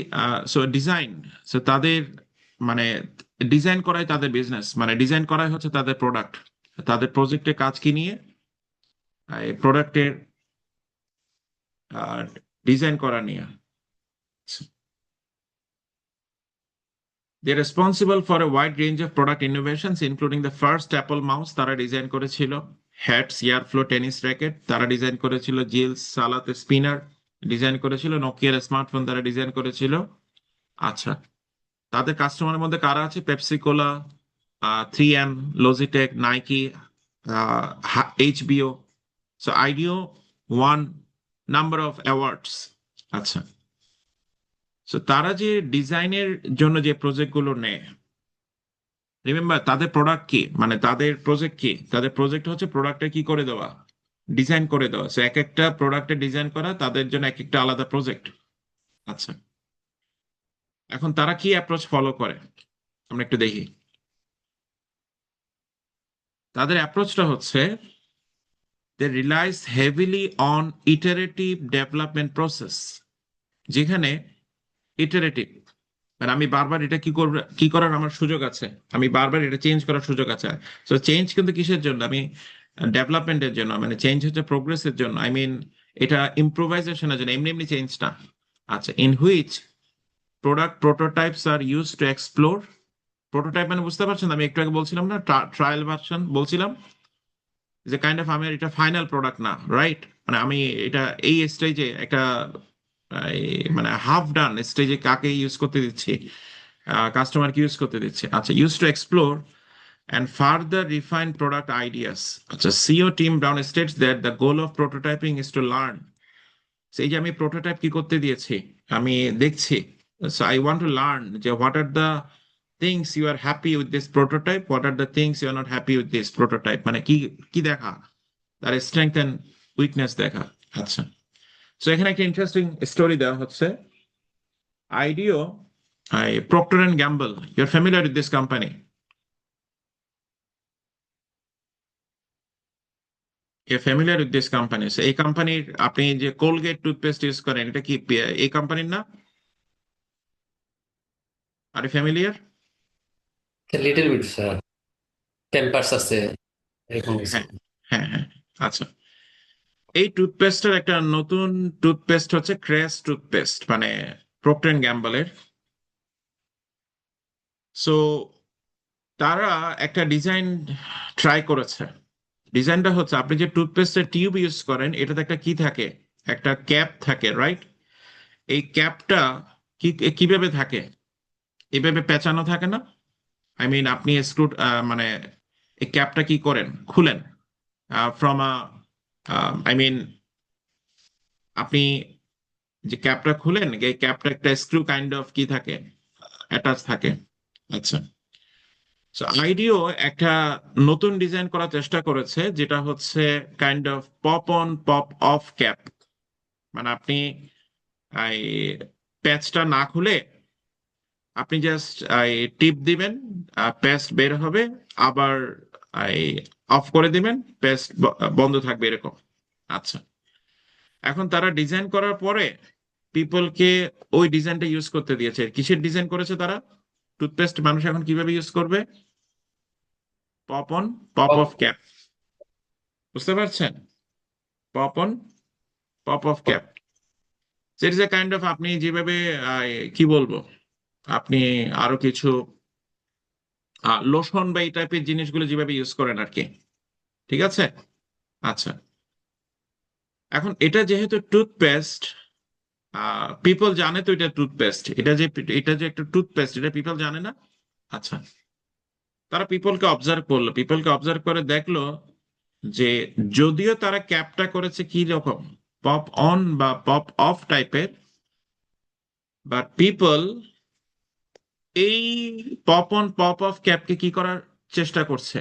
so design, so তাদের মানে design করাই তাদের business, মানে design করাই হচ্ছে তাদের প্রোডাক্ট। তাদের প্রজেক্টের কাজ কি নিয়ে? এই প্রোডাক্টের ডিজাইন করা নিয়ে। They're responsible for a wide range of product innovations, including the first Apple mouse তারা ডিজাইন করেছিল, হ্যাটস এয়ারফ্লো টেনিস র্যাকেট তারা ডিজাইন করেছিল, জিলস সালাত স্পিনার ডিজাইন করেছিল, নোকিয়ার স্মার্টফোন তারা ডিজাইন করেছিল। আচ্ছা, তাদের কাস্টমারের মধ্যে কারা আছে? পেপসিকোলা, 3M, Logitech, Nike, HBO. So IDEO one number of awards. আচ্ছা, সো তারা যে ডিজাইনের জন্য যে প্রজেক্ট গুলো নেয়, রিমেম্বার তাদের প্রোডাক্ট কি, মানে তাদের প্রজেক্ট কি? তাদের প্রজেক্ট হচ্ছে প্রোডাক্টে কি করে দেওয়া, ডিজাইন করে দেওয়া। সো এক একটা প্রোডাক্টে ডিজাইন করা তাদের জন্য এক একটা আলাদা প্রজেক্ট। আচ্ছা, এখন তারা কি অ্যাপ্রোচ ফলো করে আমরা একটু দেখি। তাদের অ্যাপ্রোচটা হচ্ছে they relies heavily on iterative development process, যেখানে ইটারেটিভ মানে আমি বারবার এটা কি করার আমার সুযোগ আছে, আমি বারবার এটা চেঞ্জ করার সুযোগ আছে। সো চেঞ্জ কিন্তু কিসের জন্য? আমি ডেভেলপমেন্টের জন্য, মানে চেঞ্জ হচ্ছে প্রোগ্রেসের জন্য, আই মিন এটা ইম্প্রোভাইজেশনের জন্য, এমনি এমনি চেঞ্জ না। আচ্ছা, in which product prototypes are use to explore. Prototype মানে বুঝতে পারছেন, আমি একটু আগে বলছিলাম না, ট্রায়াল ভার্সন বলছিলাম, যে কাইন্ড অফ আমি এটা ফাইনাল প্রোডাক্ট না, রাইট? মানে আমি এটা এই স্টেজে একটা মানে হাফ ডান স্টেজে কাকে ইউজ করতে দিচ্ছি, কাস্টমারকে ইউজ করতে দিচ্ছি। আচ্ছা, use to explore and further refine product ideas. আচ্ছা, CEO Tim Brown states that the goal of prototyping is to learn. সেই যে আমি প্রোটোটাইপ কি করতে দিয়েছি, আমি দেখছি, so I want to learn যে what are the things you are happy with this prototype, what are the things you are not happy with this prototype, মানে কি কি দেখা, তার স্ট্রেংথ এন্ড উইকনেস দেখা। আচ্ছা, সো এখানে একটা ইন্টারেস্টিং স্টোরি দেওয়া হচ্ছে। IDEO, Procter and Gamble, you are familiar with this company? Familiar with this company? এই কোম্পানির আপনি যে কোলগেট টুথপেস্ট ইউজ করেন, এটা কি এই কোম্পানির না? আর ফ্যামিলিয়ার? লিটল বিট স্যার, টেম্পারস আছে এরকম কিছু। হ্যাঁ, হ্যাঁ, হ্যাঁ। আচ্ছা, এই টুথপেস্টের একটা নতুন টুথপেস্ট হচ্ছে ক্রেস টুথপেস্ট, মানে প্রক্টর অ্যান্ড গ্যাম্বলের। সো তারা একটা ডিজাইন ট্রাই করেছে। ডিজাইনটা হচ্ছে আপনি যে টুথপেস্টের টিউব ইউজ করেন, এটাতে একটা কি থাকে, একটা ক্যাপ থাকে, রাইট? এই ক্যাপটা কি কিভাবে থাকে? এভাবে পেঁচানো থাকে না? আই মিন আপনি স্ক্রু মানে এই ক্যাপটা কি করেন, খুলেন ফ্রম আই মিন আপনি যে ক্যাপটা খুলেন, এই ক্যাপটা একটা স্ক্রু কাইন্ড অফ কি থাকে, অ্যাটাচ থাকে। আচ্ছা, সো আইডিও একটা নতুন ডিজাইন করার চেষ্টা করেছে, যেটা হচ্ছে kind of pop on pop of cap. মানে আপনি এই প্যাচটা না খুলে আপনি জাস্ট টিপ দিবেন, পেস্ট বের হবে, আবার অফ করে দিবেন, পেস্ট বন্ধ থাকবে, এরকম। আচ্ছা, এখন তারা ডিজাইন করার পরে পিপলকে ওই ডিজাইনটা ইউজ করতে দিয়েছে। কিসের ডিজাইন করেছে তারা? টুথপেস্ট মানুষ এখন কিভাবে ইউজ করবে? Pop on pop of cap, বুঝতে পারছেন? Pop on pop of cap, it is a kind of আপনি যেভাবে কি বলবো, আপনি আরো কিছু লোশন বা এই টাইপের জিনিসগুলো যেভাবে ইউজ করেন আর কি, ঠিক আছে? আচ্ছা, এখন এটা যেহেতু টুথপেস্ট, পিপল জানে তো এটা টুথপেস্ট, এটা যে একটা টুথপেস্ট, এটা পিপল জানে না। আচ্ছা, তারা পিপলকে অবজার্ভ করলো, পিপলকে অবজার্ভ করে দেখলো যে যদিও তারা ক্যাপটা করেছে কি রকম, পপ অন বা পপ অফ টাইপের, বাট পিপল এই পপ অন পপ অফ ক্যাপকে কি করার চেষ্টা করছে,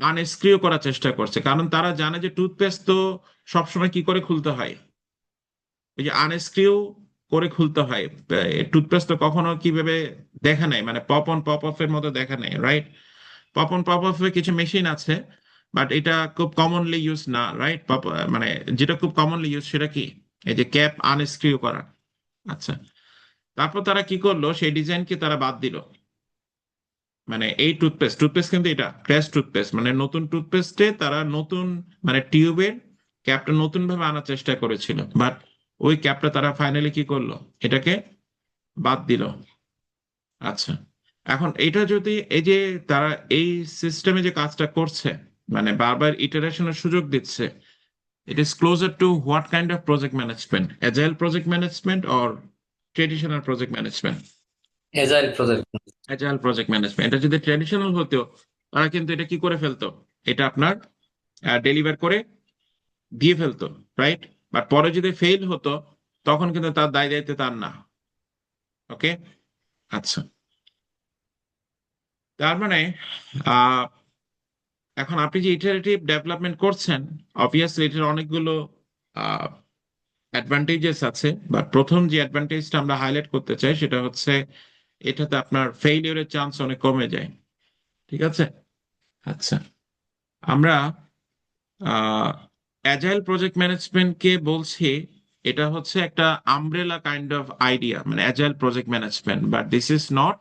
আনস্ক্রিউ করার চেষ্টা করছে। কারণ তারা জানে যে টুথপেস্ট তো সবসময় কি করে খুলতে হয়, ওই যে আনস্ক্রিউ করে খুলতে হয়। টুথপেস্ট তো কখনো কিভাবে দেখা নাই, মানে পপ অন পপ অফ এর মতো দেখা নাই, right? Pop on pop of এর কিছু মেশিন আছে, বাট এটা খুব কমনলি ইউজ না, রাইট? মানে যেটা খুব কমনলি ইউজ সেটা কি, এই যে ক্যাপ আনস্ক্রিউ করা। আচ্ছা, তারপর তারা কি করলো, সেই ডিজাইনকে তারা বাদ দিল। মানে এই টুথপেস্ট কিন্তু এটা ফ্রেশ টুথপেস্ট, মানে নতুন টুথপেস্টে তারা নতুন মানে টিউবের ক্যাপটা নতুন ভাবে আনার চেষ্টা করেছিল, বাট ওই ক্যাপটা তারা ফাইনালি কি করলো, এটাকে বাদ দিল। আচ্ছা, এখন এটা যদি এই যে তারা এই সিস্টেমে যে কাজটা করছে, মানে বারবার ইটারেশনের সুযোগ দিচ্ছে, it is closer to what kind of project management, agile project management or traditional project management? Agile project. agile project management, এটা যদি ট্র্যাডিশনাল হতো তারা কিন্তু এটা কি করে ফেলতো, এটা আপনার ডেলিভার করে দিয়ে ফেলতো, রাইট? বাট পরে যদি ফেল হতো তখন কিন্তু তার দায় দায়িত্ব তার না। ওকে, আচ্ছা, তার মানে আহ এখন আপনি যে ইটারেটিভ ডেভেলপমেন্ট করছেন, অবভিয়াসলি এটার অনেকগুলো অ্যাডভান্টেজেস আছে, বাট প্রথম যে অ্যাডভান্টেজটা আমরা হাইলাইট করতে চাই সেটা হচ্ছে এটাতে আপনার ফেইলিউরের চান্স অনেক কমে যায়। ঠিক আছে, আচ্ছা, আমরা অ্যাজাইল প্রজেক্ট ম্যানেজমেন্টকে বলছি এটা হচ্ছে একটা আমব্রেলা কাইন্ড অফ আইডিয়া, মানে agile project management, but this is not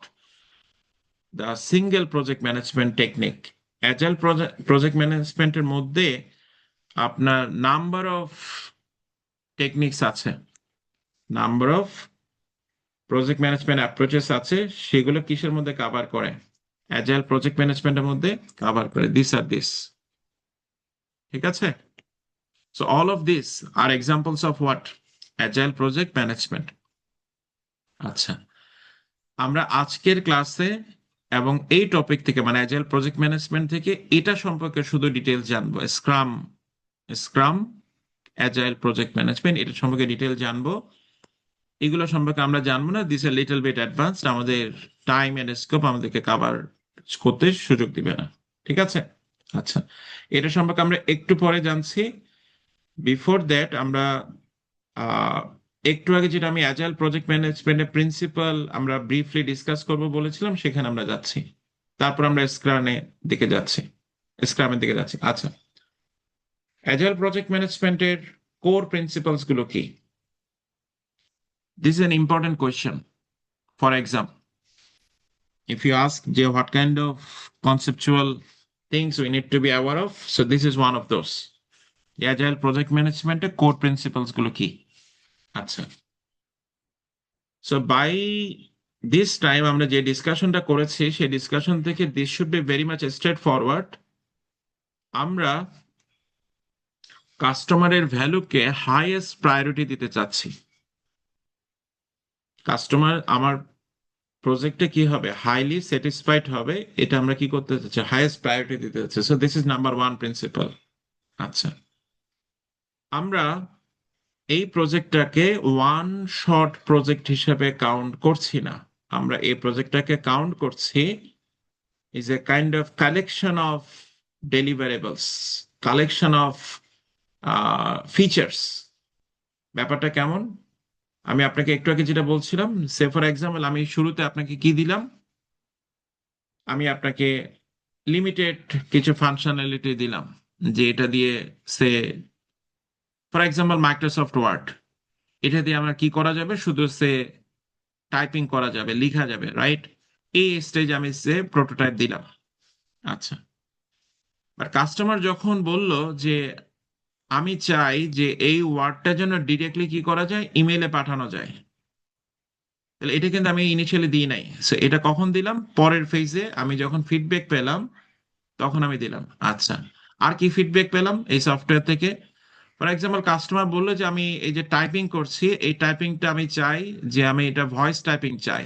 the single project management technique. Agile project ম্যানেজমেন্টের মধ্যে আপনার নাম্বার অফ টেকনিক্স আছে, number of project management approaches আছে, সেগুলো কিসের মধ্যে কভার করে, অ্যাজাইল প্রজেক্ট ম্যানেজমেন্টের মধ্যে কভার করে, দিস আর দিস। ঠিক আছে, so all of this are examples of what, agile project management. আচ্ছা, আমরা আজকের ক্লাসে এবং এই টপিক থেকে মানে অ্যাজাইল প্রজেক্ট ম্যানেজমেন্ট থেকে এটা সম্পর্কে শুধু ডিটেলস জানবো, scrum, scrum agile project management, এটা সম্পর্কে ডিটেল জানবো। এগুলো সম্পর্কে আমরা জানবো না, this a little bit advanced, আমাদের টাইম এন্ড স্কোপ আমাদেরকে কভার করতে সুযোগ দিবে না। ঠিক আছে, আচ্ছা, এটা সম্পর্কে আমরা একটু পরে জানছি। বিফোর দ্যাট আমরা আহ, একটু আগে যেটা আমি অ্যাজাইল প্রজেক্ট ম্যানেজমেন্টের প্রিন্সিপাল আমরা ব্রিফলি ডিসকাস করব বলেছিলাম, সেখানে আমরা যাচ্ছি। তারপর আমরা স্ক্রামের দিকে যাচ্ছি। আচ্ছা, অ্যাজাইল প্রজেক্ট ম্যানেজমেন্টের কোর প্রিন্সিপালস গুলো কি? This is an important question for exam. If you ask Jay, what kind of conceptual things we need to be aware of, so this is one of those. The agile project management core principles গুলো কি? আচ্ছা, so by this time আমরা যে ডিসকাশনটা করেছি সেই discussion থেকে this should be very much straightforward. আমরা কাস্টমারের ভ্যালুকে হাইয়েস্ট প্রায়োরিটি দিতে চাচ্ছি। কাস্টমার আমার প্রজেক্টে কি হবে, হাইলি স্যাটিসফাইড হবে, এটা আমরা কি করতে চাচ্ছি, হাইয়েস্ট প্রায়োরিটি দিতে চাচ্ছি। So this is number one principle. আচ্ছা, আমরা এই প্রজেক্টটাকে ওয়ান শর্ট প্রজেক্ট হিসেবে কাউন্ট করছি না, আমরা এই প্রজেক্টটাকে কাউন্ট করছি is a kind of collection of deliverables, collection of features. ব্যাপারটা কেমন, আমি আপনাকে একটু আগে যেটা বলছিলাম, সে ফর এক্সাম্পল আমি শুরুতে আপনাকে কি দিলাম, আমি আপনাকে লিমিটেড কিছু ফাংশনালিটি দিলাম, যে এটা দিয়ে say for example Microsoft word, এটা দিয়ে আমার কি করা যাবে, শুধু সে টাইপিং করা যাবে, লিখা যাবে, রাইট? এই স্টেজ আমি সে প্রোটোটাইপ দিলাম। আচ্ছা, আর কাস্টমার যখন বলল যে আমি চাই যে এই ওয়ার্ডটা যেন ডিরেক্টলি কি করা যায়, ইমেইলে পাঠানো যায়, তাহলে এটা কিন্তু আমি ইনিশিয়ালি দিই নাই। সো এটা কখন দিলাম, পরের ফেজে আমি যখন ফিডব্যাক পেলাম তখন আমি দিলাম। আচ্ছা, আর কি ফিডব্যাক পেলাম এই সফটওয়্যার থেকে? ফর এক্সাম্পল কাস্টমার বললো যে আমি এই যে টাইপিং করছি, এই টাইপিংটা আমি চাই যে আমি এটা ভয়েস টাইপিং চাই,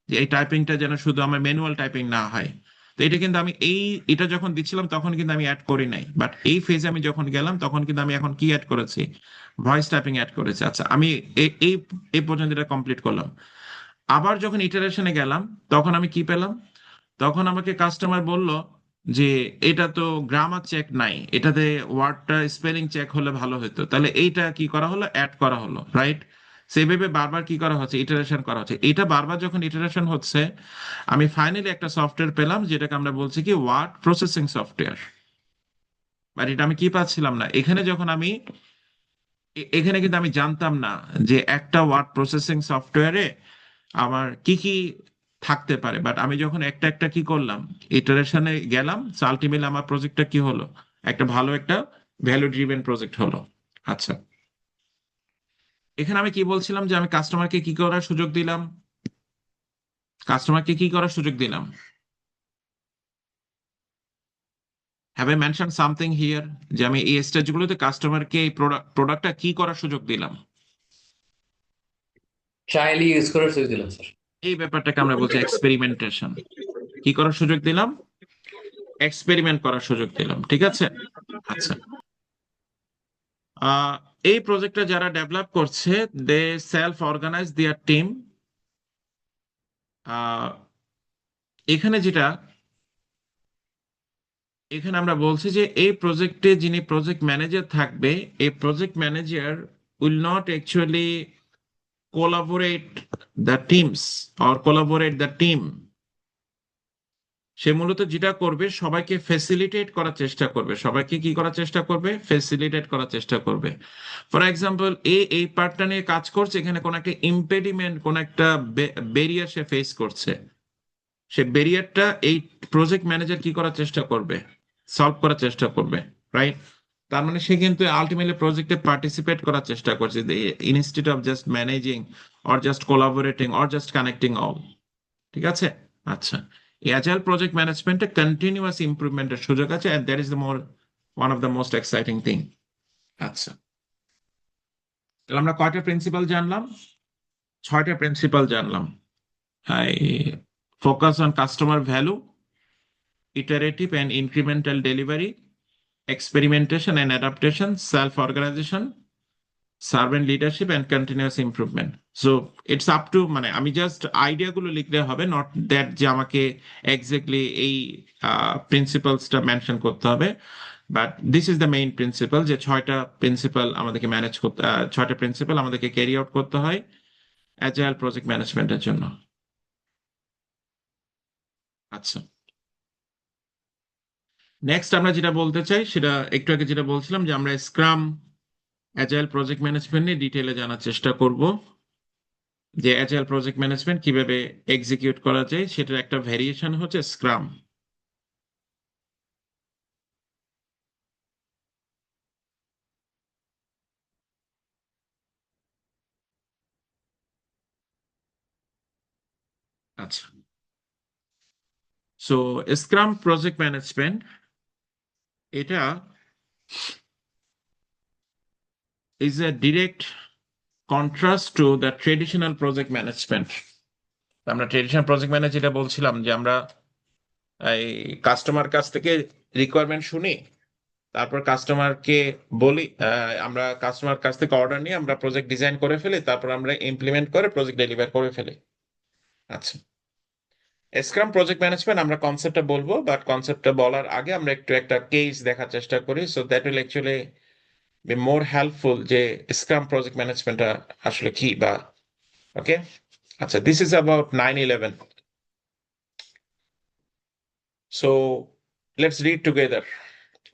যে এই টাইপিংটা যেন শুধু আমার ম্যানুয়াল টাইপিং না হয়। তো এটা কিন্তু আমি এটা যখন দিচ্ছিলাম তখন কিন্তু আমি অ্যাড করি নাই, বাট এই ফেজে আমি যখন গেলাম তখন কিন্তু আমি এখন কি অ্যাড করেছি, ভয়েস টাইপিং অ্যাড করেছি। আচ্ছা, আমি এই এই পর্যন্ত এটা কমপ্লিট করলাম। আবার যখন ইটারেশনে গেলাম তখন আমি কি পেলাম, তখন আমাকে কাস্টমার বলল যে এটা তো গ্রামার চেক নাই, এটাতে ওয়ার্ডটা স্পেলিং চেক হলে ভালো হতো, তাহলে এইটা কি করা হলো, অ্যাড করা হলো, রাইট? সেভাবে বারবার কি করা হচ্ছে, ইটারেশন করা হচ্ছে। এটা বারবার যখন ইটারেশন হচ্ছে, আমি ফাইনালি একটা সফটওয়্যার পেলাম যেটাকে আমরা বলছি কি ওয়ার্ড প্রসেসিং সফটওয়্যার। বাট এটা আমি কি পাচ্ছিলাম না এখানে, যখন আমি এখানে কিন্তু আমি জানতাম না যে একটা ওয়ার্ড প্রসেসিং সফটওয়্যারে আমার কি কি থাকতে পারে, বাট আমি যখন একটা একটা কি করলাম, ইটারেশনে গেলাম, আলটিমেটলি আমার প্রজেক্টটা কি হলো, একটা ভালো একটা ভ্যালু ড্রিভেন প্রজেক্ট হলো। আচ্ছা, এখানে আমি কি বলছিলাম যে আমি কাস্টমারকে কি করার সুযোগ দিলাম, কাস্টমারকে কি করার সুযোগ দিলাম, have I mention something here, যে আমি এই স্টেজগুলোতে কাস্টমারকে এই প্রোডাক্টটা কি করার সুযোগ দিলাম, ট্রায়ালি ইউজ করার সুযোগ দিলাম স্যার। এই ব্যাপারটাকে আমরা বলছি এক্সপেরিমেন্টেশন। কি করার সুযোগ দিলাম? এক্সপেরিমেন্ট করার সুযোগ দিলাম, ঠিক আছে। আচ্ছা, আহ, এই প্রজেক্টটা যারা ডেভেলপ করছে, দে সেলফ অর্গানাইজ দেয়ার টিম। এখানে যেটা, এখানে আমরা বলছি যে এই প্রজেক্টে যিনি প্রজেক্ট ম্যানেজার থাকবে, এই project manager will not actually collaborate the teams or collaborate the team. সে মূলত যেটা করবে, সবাইকে ফেসিলিটেট করার চেষ্টা করবে, সবাইকে কি করার চেষ্টা করবে, ফেসিলিটেট করার চেষ্টা করবে। ফর এক্সাম্পল, এই পার্টটা নিয়ে কাজ করছে, এখানে কোন একটা ইম্পেডিমেন্ট, কোন একটা ব্যারিয়ার সে ফেস করছে, সে ব্যারিয়ারটা এই প্রজেক্ট ম্যানেজার কি করার চেষ্টা করবে, সলভ করার চেষ্টা করবে, রাইট? তার মানে সে কিন্তু আলটিমেটলি প্রজেক্টে পার্টিসিপেট করার চেষ্টা করছে, institute of just managing or just collaborating or just connecting all. ঠিক আছে। আচ্ছা, এই অ্যাজাইল প্রজেক্ট ম্যানেজমেন্টে কন্টিনিউয়াস ইমপ্রুভমেন্টের সুযোগ আছে, and that is the one of the most exciting thing. আচ্ছা, তাহলে আমরা কয়টা প্রিন্সিপাল জানলাম? 6টা প্রিন্সিপাল জানলাম। Focus on customer value, iterative and incremental delivery, experimentation and adaptation, self-organization, servant leadership, and continuous improvement. So it's up to, মানে আমি just idea গুলো লিখলে হবে, নট দ্যাট যে আমাকে এক্স্যাক্টলি এই প্রিন্সিপালসটা মেনশন করতে হবে, but this is the main principal, যে 6টা প্রিন্সিপাল আমাদেরকে ম্যানেজ করতে, 6টা প্রিন্সিপাল আমাদেরকে ক্যারি আউট করতে হয় অ্যাজাইল প্রজেক্ট ম্যানেজমেন্টের জন্য। আচ্ছা, নেক্সট আমরা যেটা বলতে চাই, সেটা একটু আগে যেটা বলছিলাম, যে আমরা স্ক্রাম অ্যাজাইল প্রজেক্ট ম্যানেজমেন্ট নিয়ে ডিটেইলে জানার চেষ্টা করব, যে অ্যাজাইল প্রজেক্ট ম্যানেজমেন্ট কিভাবে এক্সিকিউট করা যায়, সেটার একটা ভেরিয়েশন হচ্ছে স্ক্রাম। আচ্ছা, সো স্ক্রাম প্রজেক্ট ম্যানেজমেন্ট, এটা is a direct contrast to the traditional project management. আমরা ট্রেডিশনাল প্রজেক্ট ম্যানেজ যেটা বলছিলাম, যে আমরা এই কাস্টমার কাছ থেকে রিকোয়ারমেন্ট শুনি, তারপর কাস্টমারকে বলি, আমরা কাস্টমার কাছ থেকে অর্ডার নিয়ে আমরা প্রজেক্ট ডিজাইন করে ফেলি, তারপর আমরা ইমপ্লিমেন্ট করে প্রজেক্ট ডেলিভার করে ফেলি। আচ্ছা, স্ক্রাম প্রজেক্ট ম্যানেজমেন্ট আমরা কনসেপ্টটা বলবো, বাট কনসেপ্টটা বলার আগে আমরা একটু একটা কেস দেখার চেষ্টা করি, so that will actually be more helpful, যে স্ক্রাম প্রজেক্ট ম্যানেজমেন্টটা আসলে কি বা। ওকে, আচ্ছা, this is about 9/11. So let's read together.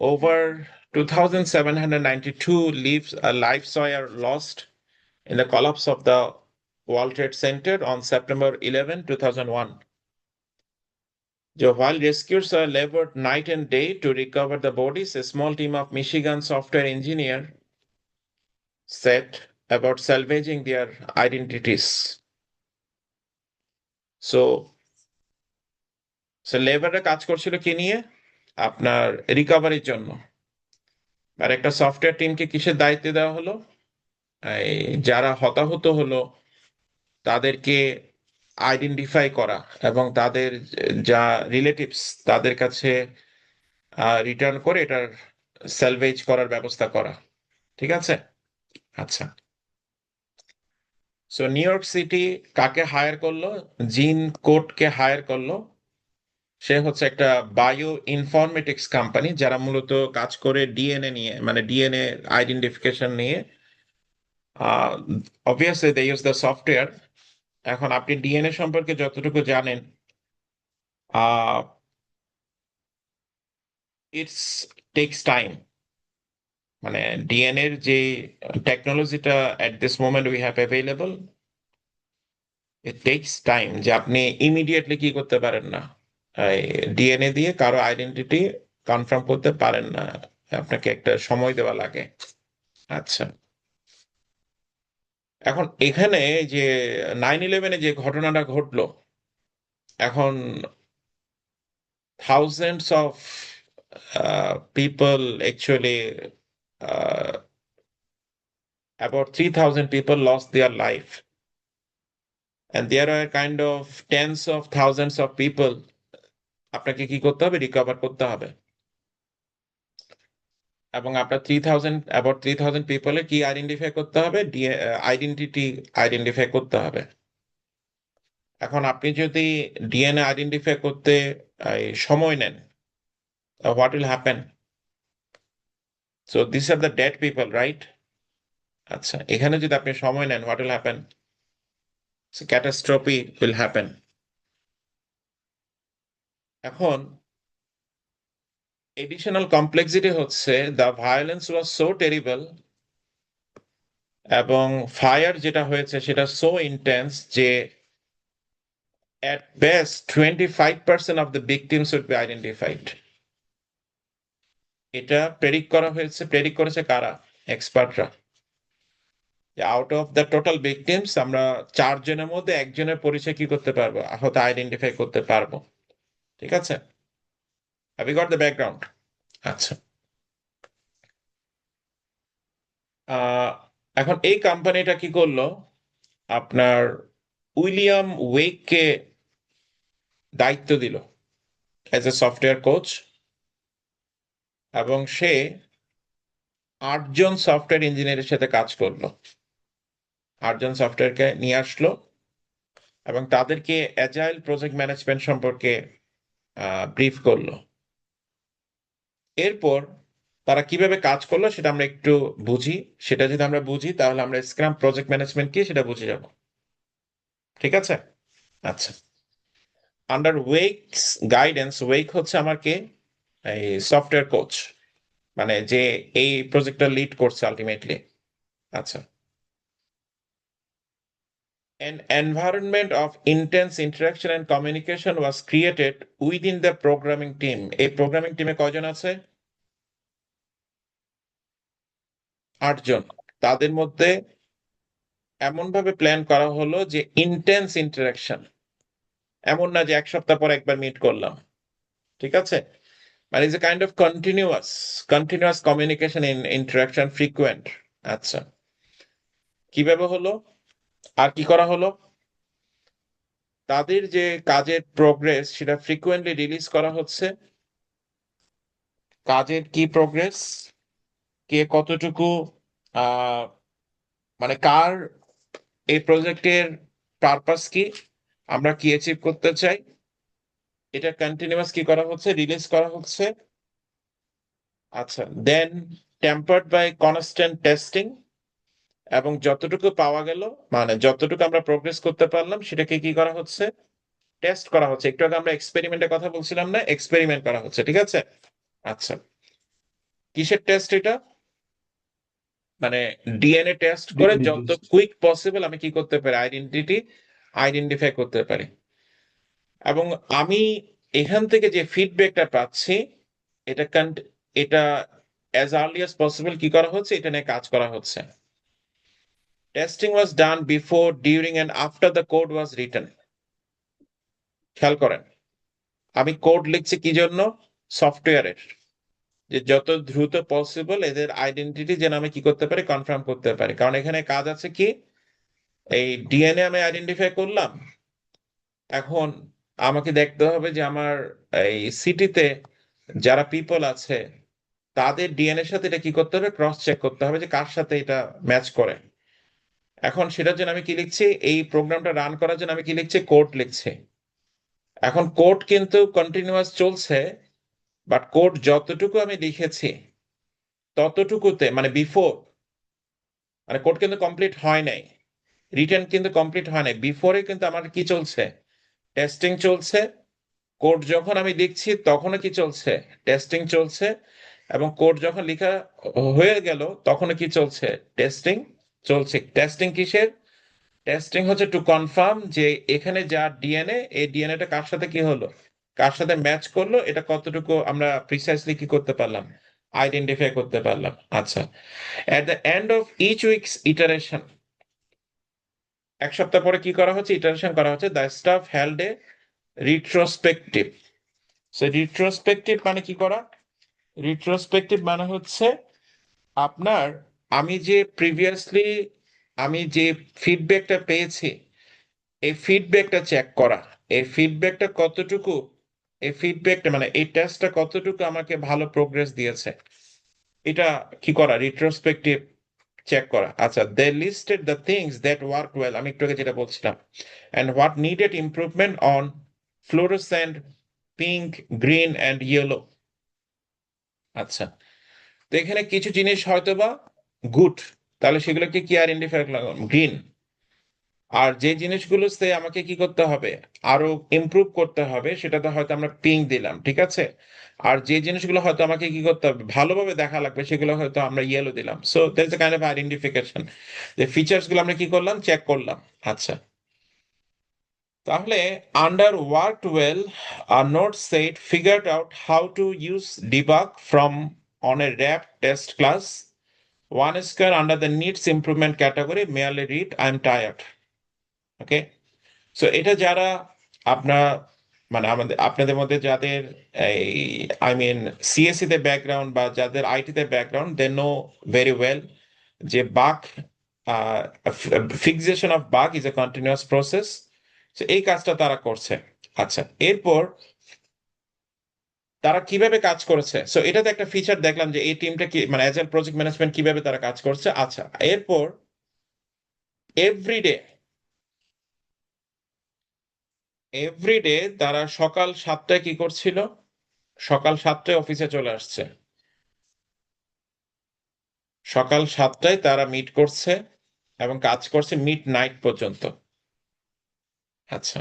Over 2,792 lives were lost in the collapse of the World Trade Center on September 11, 2001. So while rescuers labored night and day to recover the bodies, a small team of Michigan software engineers set about salvaging their identities. So লেবাররা কাজ করছিল কি নিয়ে? আপনার রিকভারির জন্য। আর একটা software টিমকে কিসের দায়িত্ব দেওয়া হলো? এই যারা হতাহত হলো তাদেরকে আইডেন্টিফাই করা এবং তাদের যা রিলেটিভস তাদের কাছে রিটার্ন করে এটার স্যালভেজ করার ব্যবস্থা করা। ঠিক আছে। আচ্ছা, সো নিউ ইয়র্ক সিটি কাকে হায়ার করলো? জিন কোটকে হায়ার করলো। সে হচ্ছে একটা বায়ো ইনফরমেটিক্স কোম্পানি, যারা মূলত কাজ করে ডিএনএ নিয়ে, মানে ডিএনএ আইডেন্টিফিকেশন নিয়ে। Obviously they use the software. এখন আপনি ডিএনএ সম্পর্কে যতটুকু জানেন, ইটস টেক্স টাইম। মানে ডিএনএ এর যে টেকনোলজিটা at this moment we have available, it takes time, যে আপনি ইমিডিয়েটলি কি করতে পারেন না, ডিএনএ দিয়ে কারো আইডেন্টিটি কনফার্ম করতে পারেন না, আপনাকে একটা সময় দেওয়া লাগে। আচ্ছা, এখন এখানে যে 9/11-এ যে ঘটনাটা ঘটলো, এখন thousands of people actually, about 3,000 people lost their life, and there are kind of tens of thousands of people আপনাকে কি করতে হবে, রিকভার করতে হবে। এবং আপনার 3,000 পিপলের কি আইডেন্টিফাই করতে হবে, আইডেন্টিটি আইডেন্টিফাই করতে হবে। এখন আপনি যদি ডিএনএ আইডেন্টিফাই করতে সময় নেন, what will happen? So this are the dead people, right? আচ্ছা, এখানে যদি আপনি সময় নেন, what will happen? Catastrophe will happen. এখন এডিশনাল কমপ্লেক্সিটি হচ্ছে, the violence was so terrible, এবং ফায়ার যেটা হয়েছে সেটা সো ইন্টেন্স যে at best 25% of the victims would be identified. এটা প্রেডিক্ট করেছে কারা? এক্সপার্টরা। Out of the total victims আমরা 4 জনের মধ্যে 1জনের পরিচয় কি করতে পারবো, হয়তো আইডেন্টিফাই করতে পারবো। ঠিক আছে, have you got the background? আচ্ছা, এখন এই কোম্পানিটা কি করলো, আপনার উইলিয়াম ওয়েককে দায়িত্ব দিল অ্যাজ এ সফটওয়্যার কোচ, এবং সে 8জন সফটওয়্যার ইঞ্জিনিয়ারের সাথে কাজ করলো। 8জন সফটওয়্যারকে নিয়ে আসলো এবং তাদেরকে অ্যাজাইল প্রজেক্ট ম্যানেজমেন্ট সম্পর্কে ব্রিফ করলো। এরপর তারা কিভাবে কাজ করলো সেটা আমরা একটু বুঝি। সেটা যদি আমরা বুঝি তাহলে আমরা স্ক্রাম প্রজেক্ট ম্যানেজমেন্ট কি সেটা বুঝে যাব। ঠিক আছে? আচ্ছা, আন্ডার ওয়েকস গাইডেন্স, ওয়েক হচ্ছে আমার কে, এই সফটওয়্যার কোচ, মানে যে এই প্রজেক্টটা লিড করছে আলটিমেটলি। আচ্ছা, an environment of intense interaction and communication was created within the programming team. এই প্রোগ্রামিং টিমে কয়জন আছে? 8জন। তাদের মধ্যে এমন ভাবে প্ল্যান করা হলো যে ইন্টেন্স ইন্টারাকশন, এমন না যে 1 সপ্তাহ পর একবার মিট করলাম। ঠিক আছে, মানে is a kind of continuous communication in interaction, frequent. আচ্ছা, কিভাবে হলো আর কি করা হলো? তাদের যে কাজের প্রোগ্রেস সেটা ফ্রিকুয়েন্টলি রিলিজ করা হচ্ছে। কাজের কি প্রোগ্রেস, কে কতটুকু, মানে কার এই প্রজেক্টের পারপাস কি, আমরা কি অ্যাচিভ করতে চাই, এটা কন্টিনিউয়াস কি করা হচ্ছে, রিলিজ করা হচ্ছে। আচ্ছা, দেন টেম্পার্ড বাই কনস্ট্যান্ট টেস্টিং, এবং যতটুকু পাওয়া গেল, মানে যতটুকু আমরা প্রোগ্রেস করতে পারলাম সেটাকে কি করা হচ্ছে, টেস্ট করা হচ্ছে। একটু আগে আমরা এক্সপেরিমেন্টের কথা বলছিলাম না, এক্সপেরিমেন্ট করা হচ্ছে। ঠিক আছে, আচ্ছা, কিসের টেস্ট এটা? মানে ডিএনএ টেস্ট করে ডিএনএ যত টেস্ট। কুইক পসিবল আমি কি করতে পারি, আইডেন্টিফাই করতে পারি। এবং আমি এখান থেকে যে ফিডব্যাকটা পাচ্ছি, এটা এটা অ্যাজ আর্লি অ্যাজ পসিবল কি করা হচ্ছে, এটা নিয়ে কাজ করা হচ্ছে। Testing was done before, during and after the code was written. খেয়াল করেন, আমি কোড লিখছি কি জন্য, সফটওয়্যারের, যে যত দ্রুত পসিবল এদের আইডেন্টিটি যেন আমি কি করতে পারি, কনফার্ম করতে পারি। কারণ এখানে কাজ আছে কি, এই ডিএনএ আমি আইডেন্টিফাই করলাম, এখন আমাকে দেখতে হবে যে আমার এই সিটিতে যারা পিপল আছে তাদের ডিএনএ এর সাথে এটা কি করতে হবে, ক্রস চেক করতে হবে যে কার সাথে এটা ম্যাচ করে। এখন সেটার জন্য আমি কি লিখছি, এই প্রোগ্রামটা রান করার জন্য আমি কি লিখছি, কোড লিখছি। এখন কোড কিন্তু কন্টিনিউয়াস চলছে, বাট কোড যতটুকু আমি লিখেছি ততটুকুতে, মানে বিফোর, মানে কোড কিন্তু কমপ্লিট হয় নাই, রিটেন কিন্তু কমপ্লিট হয় নাই, বিফোরে কিন্তু আমার কি চলছে, টেস্টিং চলছে। কোড যখন আমি লিখছি তখনও কি চলছে, টেস্টিং চলছে। এবং কোড যখন লেখা হয়ে গেল তখনও কি চলছে, টেস্টিং চলছে। টেস্টিং কিসের, টেস্টিং হচ্ছে টু কনফার্ম যে এখানে যা ডিএনএ, এই ডিএনএটা কার সাথে কি হলো, কার সাথে ম্যাচ করলো, এটা কতটুকু আমরা প্রিসাইসলি কি করতে পারলাম, আইডেন্টিফাই করতে পারলাম। আচ্ছা, at the end of each weeks iteration, এক সপ্তাহ পরে কি করা হচ্ছে, ইটারেশন করা হচ্ছে, the staff held a retrospective. So retrospective মানে কি করা, রিট্রোস্পেক্টিভ মানে হচ্ছে আপনার, আমি যে ফিডব্যাকটা পেয়েছি, এই ফিডব্যাকটা চেক করা, এই ফিডব্যাকটা কতটুকু, এই ফিডব্যাকটা মানে এই টেস্টটা কতটুকু আমাকে ভালো প্রোগ্রেস দিয়েছে, এটা কি করা, রিট্রোস্পেক্টিভ চেক করা। আচ্ছা, they listed the things that work well, আমি একটু আগে যেটা বলছিলাম, and what needed improvement on fluorescent, pink, green and yellow. আচ্ছা, তো এখানে কিছু জিনিস হয়তো বা গুড, তাহলে সেগুলোকে কি আইডেন্টিফাই করলাম, গ্রিন। আর যে জিনিসগুলোতে আমাকে কি করতে হবে, আরো ইমপ্রুভ করতে হবে, সেটাতে হয়তো আমরা পিঙ্ক দিলাম, ঠিক আছে। আর যে জিনিসগুলো হয়তো আমাকে কি করতে হবে, ভালোভাবে দেখা লাগবে, সেগুলো হয়তো আমরা ইয়েলো দিলাম। So that's a kind of identification, যে ফিচার্স গুলো আমরা কি করলাম, চেক করলাম। আচ্ছা, তাহলে under worked well, not set figured out how to use debug from on a wrap test class one square under the needs improvement category merely read I'm tired. Okay, so এটা যারা আপনার, মানে আমাদের আপনাদের মধ্যে যাদের এই সিএসসি তে ব্যাকগ্রাউন্ড বা যাদের আইটি তে background, they know very well যে bug, fixation of bug is a continuous process. এই কাজটা তারা করছে। আচ্ছা, এরপর তারা কিভাবে কাজ করেছে, সো এটাতে একটা ফিচার দেখলাম যে এই টিমটা কি, মানে অ্যাজ এ প্রজেক্ট ম্যানেজমেন্ট কিভাবে তারা কাজ করছে। আচ্ছা, এরপর এভরিডে, এভরিডে তারা সকাল 7টায় কি করছিল, সকাল 7টায় অফিসে চলে আসছে, সকাল 7টায় তারা মিট করছে এবং কাজ করছে মিড নাইট পর্যন্ত। আচ্ছা,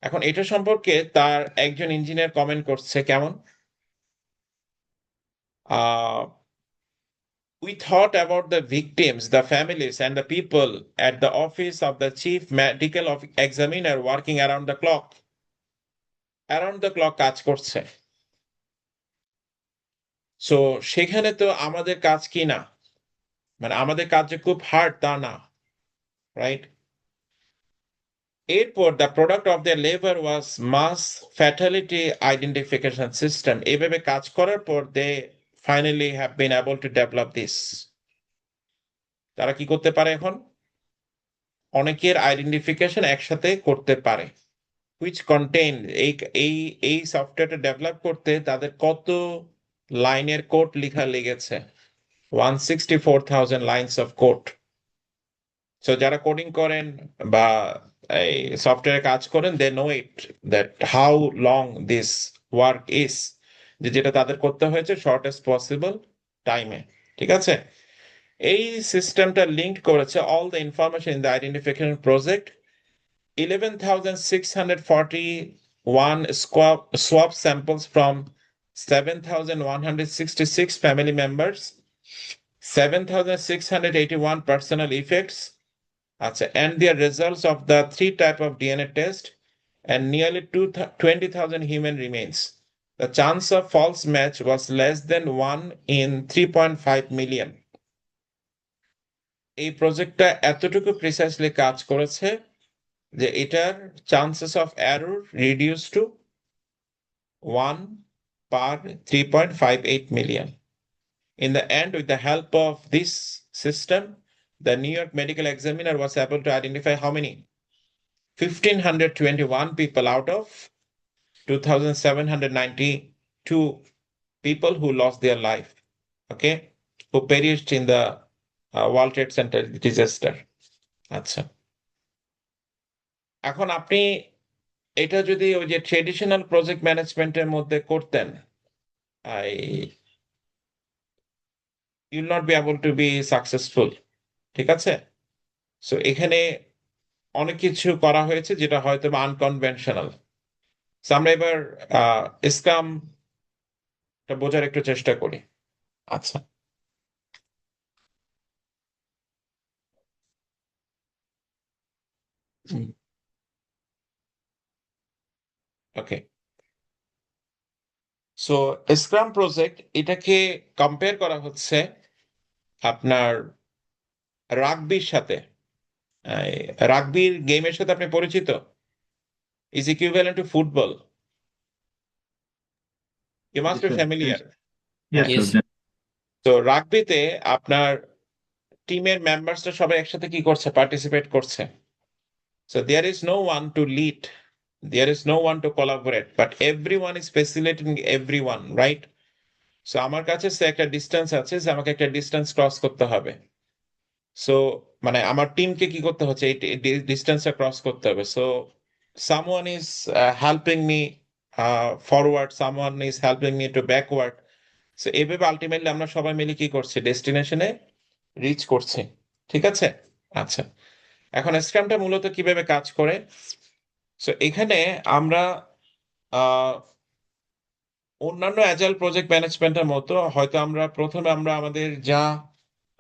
এখন এটা সম্পর্কে তার একজন ইঞ্জিনিয়ার কমেন্ট করছে কেমন, আহ we thought about the victims, the families, and the people at the office of the chief medical examiner working around the clock. Around the clock কাজ করছে। সো সেখানে তো আমাদের কাজ কি না, মানে আমাদের কাজ যে খুব হার্ড তা না, রাইট। এরপর the product of the labour was mass fatality identification system. এইভাবে কাজ করার পর they finally have been able to develop this. তারা কি করতে পারে এখন, অনেকের আইডেন্টিফিকেশন একসাথে করতে পারে, হুইচ কন্টেইন, এই এই এই সফটওয়্যারটা ডেভেলপ করতে তাদের কত লাইনের কোড লেখা লেগেছে, 164,000 লাইনস অফ কোড। সো যারা কোডিং করেন বা এই সফটওয়্যারে কাজ করেন, they know it that how long this work is, যে যেটা তাদের করতে হয়েছে শর্টেস্ট পসিবল টাইমে, ঠিক আছে। এই সিস্টেমটা লিঙ্ক করেছে all the information in the identification project, 11,641 swab samples from 7,166 family members, 7,681 personal effects, and their results of the 3 type of DNA test, and nearly 20,000 human remains. The chance of false match was less than 1 in 3.5 million. এই প্রজেক্টটা এতটুকু precisely কাজ করেছে যে এটার chances of error reduce to 1 per 3.58 million. In the end, with the help of this system, the New York medical examiner was able to identify how many? 1,521 people out of 2,792 people who lost their life, okay, who perished in the World Trade Center disaster. আচ্ছা, এখন আপনি এটা যদি ওই যে traditional project ম্যানেজমেন্টের মধ্যে করতেন, I Yule not be able to be successful, ঠিক আছে। সো এখানে অনেক কিছু করা হয়েছে যেটা হয়তো বা আনকনভেনশনাল। আমরা এবার স্ক্রামটা বোঝার একটু চেষ্টা করি। আচ্ছা, ওকে, সো স্ক্রাম প্রজেক্ট এটাকে কম্পেয়ার করা হচ্ছে আপনার রাগবির সাথে। রাগবির গেমের সাথে আপনি পরিচিত? Is equivalent to football, you must be Yes, sir. Familiar. Yes, Yes. sir. তো রাগবিতে আপনার টিমের মেম্বার্সরা সবাই একসাথে কি করছে, পার্টিসিপেট করছে। So there is no one to lead, there is no one to collaborate, but everyone is facilitating everyone, right? So আমার কাছে একটা ডিস্টেন্স আছে যে আমাকে একটা ডিস্টেন্স ক্রস করতে হবে। সো মানে আমার টিমকে কি করতে হচ্ছে, এই ডিস্টেন্সটা ক্রস করতে হবে। So someone is helping me forward, someone is helping me two backward. So এইভাবে আলটিমেটলি আমরা সবাই মিলে কি করছি, ডেস্টিনেশনে রিচ করছি। ঠিক আছে? আচ্ছা, এখন স্ক্রামটা মূলত কিভাবে কাজ করে? সো এখানে আমরা আহ, অন্যান্য অ্যাজাইল প্রজেক্ট ম্যানেজমেন্টের মতো হয়তো আমরা প্রথমে আমরা আমাদের যা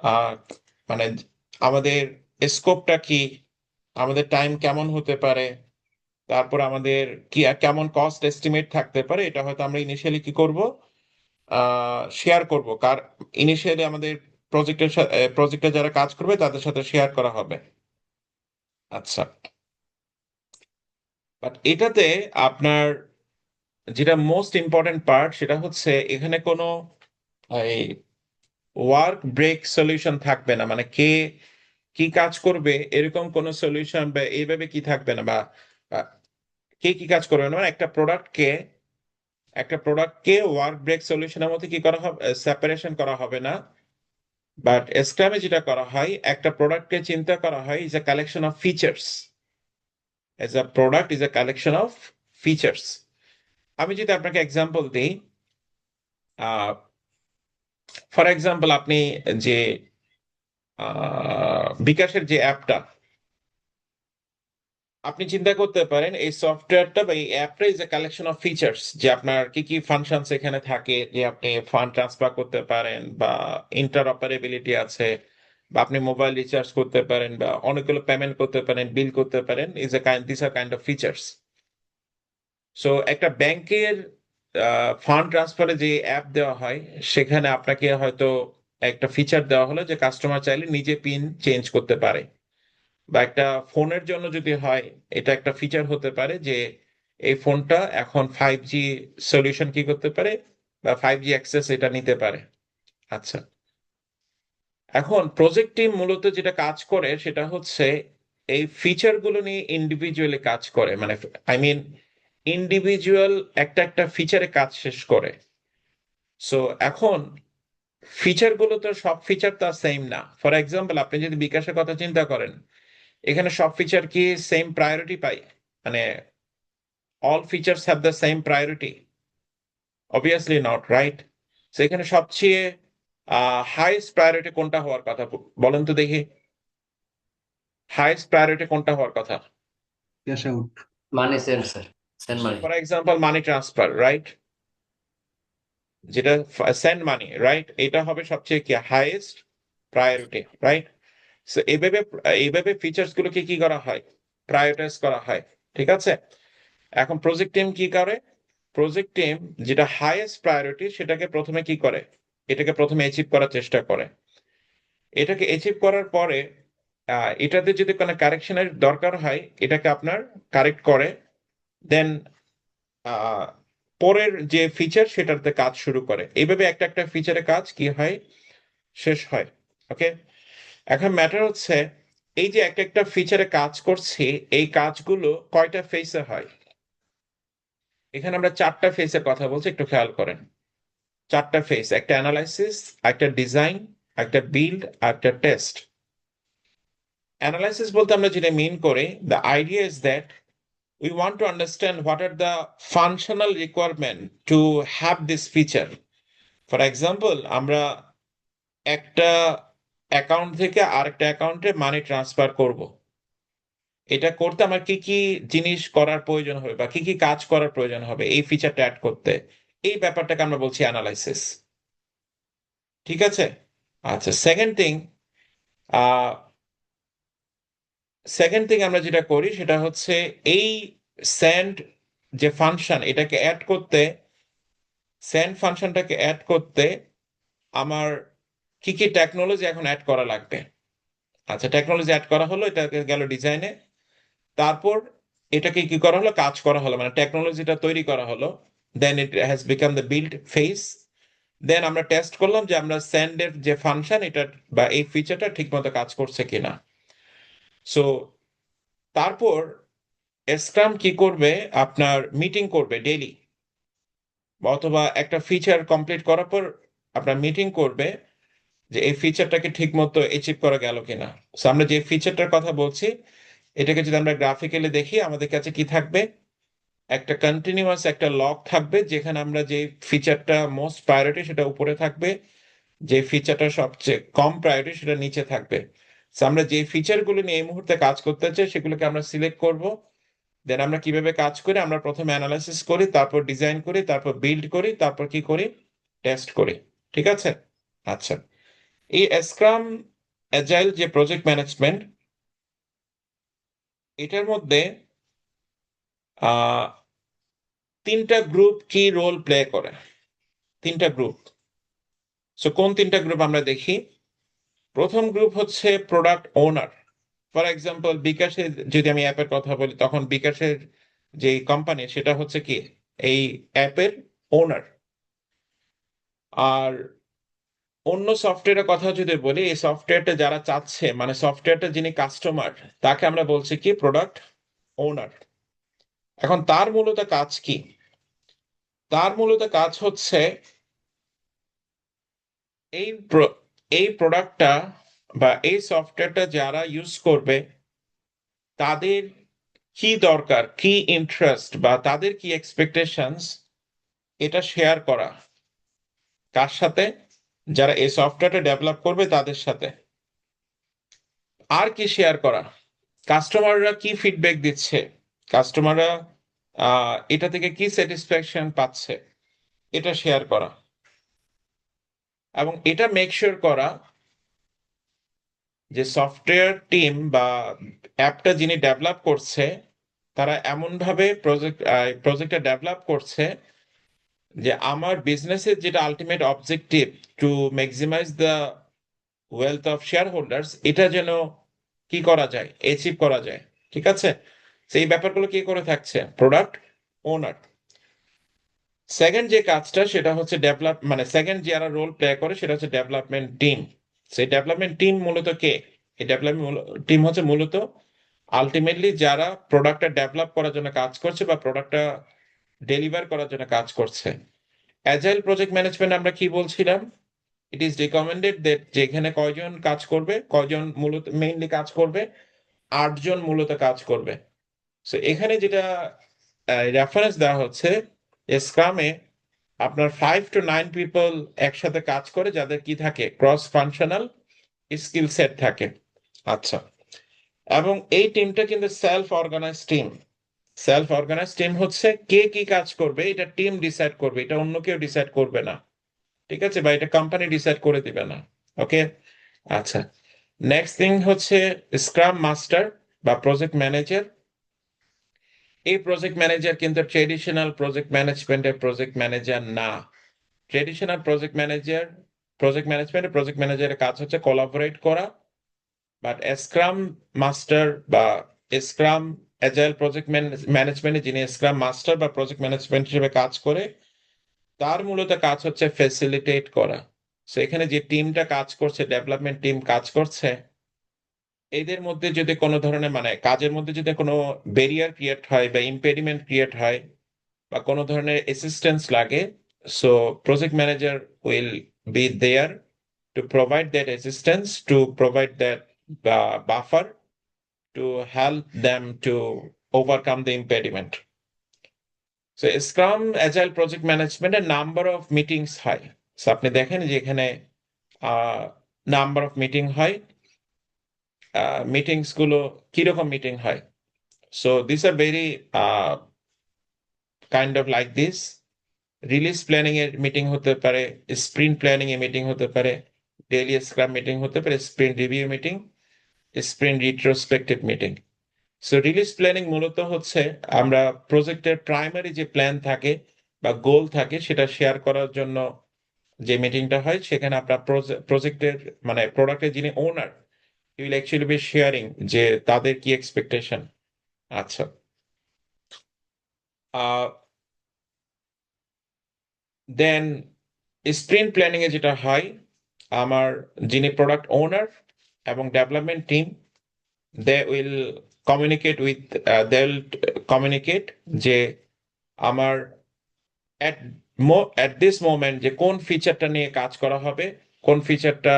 আহ, মানে আমাদের স্কোপটা কি, আমাদের টাইম কেমন হতে পারে, তারপর আমাদের কি কেমন কস্ট এস্টিমেট থাকতে পারে, এটা হয়তো আমরা ইনিশিয়ালি কি করব, শেয়ার করব। ইনিশিয়ালি আমাদের প্রজেক্টে যারা কাজ করবে তাদের সাথে শেয়ার করা হবে। আচ্ছা, বাট এটাতে আপনার যেটা মোস্ট ইম্পর্টেন্ট পার্ট সেটা হচ্ছে এখানে কোনো এই ওয়ার্ক ব্রেক সলিউশন থাকবে না, মানে কে কি কাজ করবে এরকম কোনো সলিউশন বা এইভাবে কি থাকবে না, বা বা কে কি কাজ করবে না, মানে একটা প্রোডাক্টকে ওয়ার্ক ব্রেক সলিউশনের মধ্যে কি করা হবে, সেপারেশন করা হবে না। বাট স্ক্রামে যেটা করা হয়, একটা প্রোডাক্টকে চিন্তা করা হয় is a collection of features, as a product is a collection of features. আমি যদি আপনাকে এক্সাম্পল দিই, ফর এক্সাম্পল আপনি যে বিকাশের যে অ্যাপটা, আপনি চিন্তা করতে পারেন এই সফটওয়্যারটা বা এই অ্যাপটা is a collection of features, যে আপনার কি কি ফাংশনস এখানে থাকে, যে আপনি ফান্ড ট্রান্সফার করতে পারেন বা ইন্টারঅপারেবিলিটি আছে, বা আপনি মোবাইল রিচার্জ করতে পারেন বা অনেকগুলো পেমেন্ট করতে পারেন, বিল করতে পারেন, is a kind this R kind of features. So একটা ব্যাংকের ফান্ড ট্রান্সফারে যে অ্যাপ দেওয়া হয় সেখানে আপনাকে হয়তো একটা ফিচার দেওয়া হলো যে কাস্টমার চাইলে নিজে পিন চেঞ্জ করতে পারে, বা একটা ফোনের জন্য যদি হয় এটা একটা ফিচার হতে পারে যে এই ফোনটা এখন 5G সলিউশন কি করতে পারে, বা 5G অ্যাক্সেস এটা নিতে পারে। আচ্ছা, এখন প্রজেক্ট টিম মূলত যেটা কাজ করে সেটা হচ্ছে এই ফিচার গুলো নিয়ে ইন্ডিভিজুয়ালি কাজ করে, মানে আই মিন ইন্ডিভিজুয়াল একটা একটা ফিচারে কাজ শেষ করে। সো এখন ফিচার গুলো তো সব ফিচার তো সেম না। ফর এক্সাম্পল আপনি যদি বিকাশের কথা চিন্তা করেন, এখানে সব ফিচার কি সেম প্রায়োরিটি পাই, মানে all features have the same priority? Obviously not, right? সেখানে সবচেয়ে হাইয়েস্ট প্রায়োরিটি কোনটা হওয়ার কথা, বলেন তো দেখি, হাইয়েস্ট প্রায়োরিটি কোনটা হওয়ার কথা? Cash out. Money send, sir. Send money. For example money transfer, right? যেটা সেন্ড মানি, রাইট? এটা হবে সবচেয়ে কি হাইয়েস্ট প্রায়োরিটি, রাইট? সো এইভাবে এইভাবে ফিচার্স গুলোকে কি করা হয়, প্রায়োরিটাইজ করা হয়। ঠিক আছে, এখন প্রজেক্ট টিম কি করে? প্রজেক্ট টিম যেটা হাইয়েস্ট প্রায়োরিটি সেটাকে প্রথমে কি করে, এটাকে প্রথমে অ্যাচিভ করার চেষ্টা করে। এটাকে অ্যাচিভ করার পরে এটাতে যদি কোনো কারেকশনের দরকার হয় এটাকে আপনার কারেক্ট করে, দেন পরের যে ফিচার সেটাতে কাজ শুরু করে। এইভাবে একটা একটা ফিচারে কাজ কি হয়, শেষ হয়। ওকে, এখন ম্যাটার হচ্ছে এই যে একটা একটা ফিচারে কাজ করছি, এই কাজগুলো কয়টা ফেসে হয়? এখানে আমরা 4টা ফেসের কথা বলছি, একটু খেয়াল করেন। 4টা ফেস, একটা অ্যানালাইসিস, একটা ডিজাইন, একটা বিল্ড, আর একটা টেস্ট। অ্যানালাইসিস বলতে আমরা যেটা মিন করি, the idea is that we want to understand what are the functional requirement to have this feature. For example, আমরা একটা অ্যাকাউন্ট থেকে আরেকটা অ্যাকাউন্টে মানি ট্রান্সফার করব। এটা করতে আমার কি কি জিনিস করার প্রয়োজন হবে বা কি কি কাজ করার প্রয়োজন হবে এই ফিচারটা অ্যাড করতে, এই ব্যাপারটাকে আমরা বলছি অ্যানালাইসিস। ঠিক আছে? আচ্ছা, সেকেন্ড থিং, সেকেন্ড থিং আমরা যেটা করি সেটা হচ্ছে এই সেন্ড যে ফাংশন এটাকে অ্যাড করতে, সেন্ড ফাংশনটাকে অ্যাড করতে আমার কি কি টেকনোলজি এখন অ্যাড করা লাগবে। আচ্ছা, টেকনোলজি অ্যাড করা হলো, এটাকে গেল ডিজাইনে। তারপর এটাকে কি করা হলো, কাজ করা হলো, মানে টেকনোলজিটা তৈরি করা হলো। Then it has become the build phase. Then আমরা টেস্ট করলাম যে আমরা সেন্ডের যে ফাংশন এটা বা এই ফিচারটা ঠিকমতো কাজ করছে কিনা। সো তারপর স্ক্রাম কি করবে, আপনার মিটিং করবে ডেইলি, অথবা একটা ফিচার কমপ্লিট করার পর আপনার মিটিং করবে যে এই ফিচারটাকে ঠিক মতো অ্যাচিভ করা গেল কিনা। সো আমরা যে ফিচারটার কথা বলছি এটাকে যদি আমরা গ্রাফিক্যালি দেখি, আমাদের কাছে কি থাকবে, একটা কন্টিনিউয়াস একটা লগ থাকবে যেখানে আমরা যে ফিচারটা মোস্ট প্রায়োরিটি সেটা উপরে থাকবে, যে ফিচারটা সবচেয়ে কম প্রায়োরিটি সেটা নিচে থাকবে। So আমরা যে ফিচারগুলো নিয়ে এই মুহূর্তে কাজ করতে চাই সেগুলোকে আমরা সিলেক্ট করব। দেন আমরা কিভাবে কাজ করি, আমরা প্রথমে অ্যানালাইসিস করি, তারপর ডিজাইন করি, তারপর বিল্ড করি, তারপর কি করি, টেস্ট করি। ঠিক আছে? আচ্ছা, এই স্ক্রাম অ্যাজাইল যে প্রজেক্ট ম্যানেজমেন্ট, এটার মধ্যে আহ তিনটা গ্রুপ কি রোল প্লে করে, তিনটা গ্রুপ। সো কোন তিনটা গ্রুপ আমরা দেখি। প্রথম গ্রুপ হচ্ছে প্রোডাক্ট ওনার। ফর এক্সাম্পল বিকাশের যদি আমি অ্যাপের কথা বলি, তখন বিকাশের যে কোম্পানি সেটা হচ্ছে কি এই অ্যাপের ওনার। আর অন্য সফটওয়্যারের কথা যদি বলি, এই সফটওয়্যারটা যারা চাচ্ছে, মানে সফটওয়্যারটা যিনি কাস্টমার, তাকে আমরা বলছি কি প্রোডাক্ট ওনার। এখন তার মূলত কাজ কি, তার মূলত কাজ হচ্ছে এই এই প্রোডাক্টটা বা এই সফটওয়্যারটা যারা ইউজ করবে তাদের কি দরকার, কি ইন্টারেস্ট বা তাদের কি এক্সপেকটেশনস, এটা শেয়ার করা। কার সাথে? যারা এই সফটওয়্যারটা ডেভেলপ করবে তাদের সাথে। আর কি শেয়ার করা, কাস্টমাররা কি ফিডব্যাক দিচ্ছে, কাস্টমাররা এটা থেকে কি স্যাটিসফ্যাকশন পাচ্ছে, এটা শেয়ার করা। এবং এটা মেক শিওর করা যে সফটওয়্যার টিম বা অ্যাপটা যিনি ডেভেলপ করছে তারা এমনভাবে প্রজেক্টটা ডেভেলপ করছে যে আমার বিজনেসের যেটা ultimate objective, to maximize the wealth of shareholders, এটা যেন কি করা যায়, অ্যাচিভ করা যায়। ঠিক আছে? সেই ব্যাপারগুলো কি করে থাকছে প্রোডাক্ট ওনার। সেকেন্ড যে কাজটা সেটা হচ্ছে ডেভেলপ, মানে সেকেন্ড যারা রোল প্লে করে সেটা হচ্ছে ডেভেলপমেন্ট টিম। সেই ডেভেলপমেন্ট টিম মূলত কে, এই ডেভেলপমেন্ট টিম হচ্ছে মূলত আলটিমেটলি যারা প্রোডাক্টটা ডেভেলপ করার জন্য কাজ করছে বা প্রোডাক্টটা ডেলিভার করার জন্য কাজ করছে। অ্যাজাইল প্রজেক্ট ম্যানেজমেন্ট আমরা কি বলছিলাম, ইট ইজ রিকমেন্ডেড দ্যাট যেখানে কয়জন কাজ করবে, কয়জন মূলত মেইনলি কাজ করবে, 8জন মূলত কাজ করবে। সো এখানে যেটা রেফারেন্স দেওয়া হচ্ছে, স্ক্রামে আপনার 5 to 9 পিপল একসাথে কাজ করে যাদের কি থাকে, ক্রস ফাংশনাল স্কিল সেট থাকে। আচ্ছা, এবং এই টিমটা কিন্তু self organize team. Self organize team হচ্ছে কে কি কাজ করবে এটা টিম ডিসাইড করবে, এটা অন্য কেউ ডিসাইড করবে না। ঠিক আছে? বা এটা কোম্পানি ডিসাইড করে দিবে না। ওকে, আচ্ছা। নেক্সট থিং হচ্ছে স্ক্রাম মাস্টার বা প্রজেক্ট ম্যানেজার। এই প্রজেক্ট ম্যানেজার কিন্তু ট্রেডিশনাল প্রজেক্ট ম্যানেজমেন্টের প্রজেক্ট ম্যানেজার না। ট্রেডিশনাল প্রজেক্ট ম্যানেজারের কাজ হচ্ছে কোলাবোরেট করা। বাট স্ক্রাম মাস্টার বা স্ক্রাম অ্যাজাইল প্রজেক্ট ম্যানেজমেন্টে যিনি স্ক্রাম মাস্টার বা প্রজেক্ট ম্যানেজমেন্ট হিসেবে কাজ করে, তার মূলত কাজ হচ্ছে ফ্যাসিলিটেট করা। সো এখানে যে টিমটা কাজ করছে, ডেভেলপমেন্ট টিম কাজ করছে, এদের মধ্যে যদি কোনো ধরনের মানে কাজের মধ্যে যদি কোনো ব্যারিয়ার ক্রিয়েট হয় বা ইম্পেডিমেন্ট ক্রিয়েট হয় বা কোনো ধরনের অ্যাসিস্ট্যান্স লাগে, so project manager will be there to provide that assistance, to provide that buffer, to help them to overcome the impediment. So scrum agile project ম্যানেজমেন্টের নাম্বার অফ মিটিংস হয়। So আপনি দেখেন যে এখানে নাম্বার অফ মিটিং হয়, meetings গুলো কিরকম meeting হয়। So this are very kind of like this, release planning এর মিটিং হতে পারে, স্প্রিন্ট প্ল্যানিং এর মিটিং হতে পারে, ডেইলি স্ক্রাম মিটিং হতে পারে, sprint review meeting, sprint retrospective meeting. So release planning মূলত হচ্ছে আমরা প্রজেক্টের প্রাইমারি যে প্ল্যান থাকে বা গোল থাকে সেটা শেয়ার করার জন্য যে মিটিংটা হয়, সেখানে আপনার প্রজেক্টের মানে প্রোডাক্টের যিনি owner, he will actually be sharing যে তাদের কি এক্সপেকটেশন। আচ্ছা, দেন স্প্রিন্ট প্ল্যানিং এ যেটা হয়, আমার যিনি প্রোডাক্ট ওনার এবং development team, they will communicate যে আমার অ্যাট দিস মোমেন্ট যে কোন ফিচারটা নিয়ে কাজ করা হবে, কোন ফিচারটা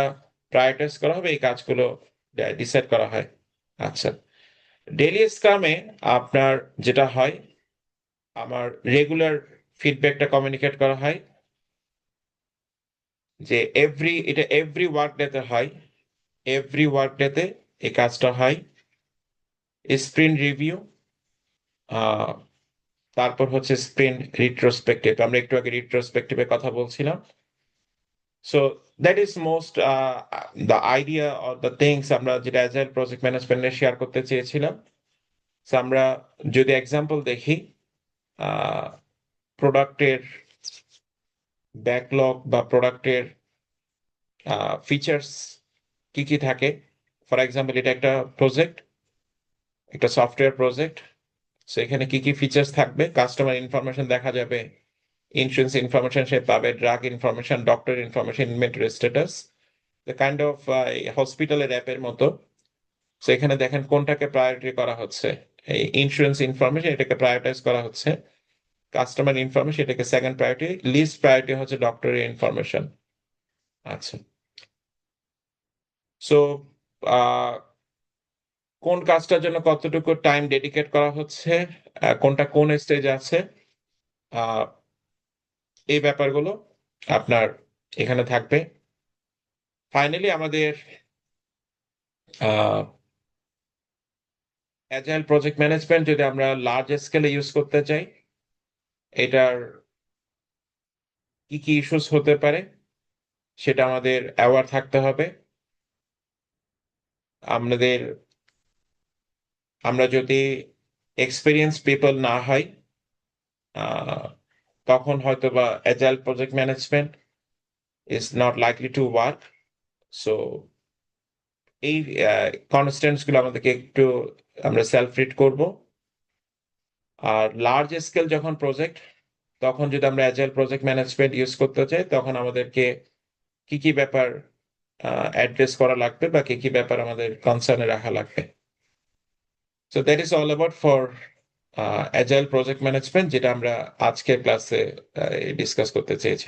প্রায়োরিটাইজ করা হবে, এই কাজগুলো ডিসাইড করা হয়। আচ্ছা, ডেইলি স্ক্রামে আপনার যেটা হয়, আমার রেগুলার ফিডব্যাকটা কমিউনিকেট করা হয় যে এটা এভরি ওয়ার্ক ডেতে হয়, এভরি ওয়ার্ক ডেতে এই কাজটা হয়। স্প্রিন্ট রিভিউ, তারপর হচ্ছে স্প্রিন্ট রিট্রোস্পেক্টিভ, আমরা একটু আগে রিট্রোস্পেক্টিভের কথা বলছিলাম। So that is most the idea or the things আমরা যেটা অ্যাজাইল প্রজেক্ট ম্যানেজমেন্টে শেয়ার করতে চেয়েছিলাম। সো আমরা যদি এক্সাম্পল দেখি, প্রোডাক্টের ব্যাকলগ বা প্রোডাক্টের ফিচার্স কি কি থাকে। ফর এক্সাম্পল, এটা একটা প্রজেক্ট, একটা সফটওয়্যার প্রজেক্ট। সো এখানে কি কি ফিচার্স থাকবে, কাস্টমার ইনফরমেশন দেখা যাবে, ইন্স্যুরেন্স ইনফরমেশন সে পাবে, drug information, doctor information, inventory status, the kind of হসপিটালের অ্যাপের মতো। সো এখানে দেখেন কোনটাকে প্রায়োরিটি করা হচ্ছে, এই ইন্স্যুরেন্স ইনফরমেশন এটাকে প্রায়োরিটাইজ করা হচ্ছে, কাস্টমার ইনফরমেশন এটাকে সেকেন্ড প্রায়োরিটি, লিস্ট প্রায়োরিটি হচ্ছে ডক্টরের ইনফরমেশন। আচ্ছা, সো কোন কাজটার জন্য কতটুকু টাইম ডেডিকেট করা হচ্ছে, কোনটা কোন স্টেজ আছে, এই ব্যাপারগুলো আপনার এখানে থাকবে। ফাইনালি আমাদের অ্যাজাইল প্রজেক্ট ম্যানেজমেন্ট যদি আমরা লার্জ স্কেলে ইউজ করতে চাই, এটার কি কি ইস্যুস হতে পারে সেটা আমাদের অ্যাওয়ার থাকতে হবে। আমরা যদি এক্সপিরিয়েন্স পিপল না হয়, তখন হয়তো বা agile project management is not likely to work. So এই কনস্ট্যান্টস গুলো আমাদেরকে একটু আমরা সেলফ রিড করব। আর লার্জ স্কেল যখন প্রজেক্ট, তখন যদি আমরা অ্যাজাইল প্রজেক্ট ম্যানেজমেন্ট ইউজ করতে চাই, তখন আমাদেরকে কি কি ব্যাপার অ্যাড্রেস করা লাগবে বা কি কি ব্যাপার আমাদের কনসার্নে রাখা লাগবে। So that is all about for agile project management, যেটা আমরা আজকের ক্লাসে ডিসকাস করতে চেয়েছিলাম।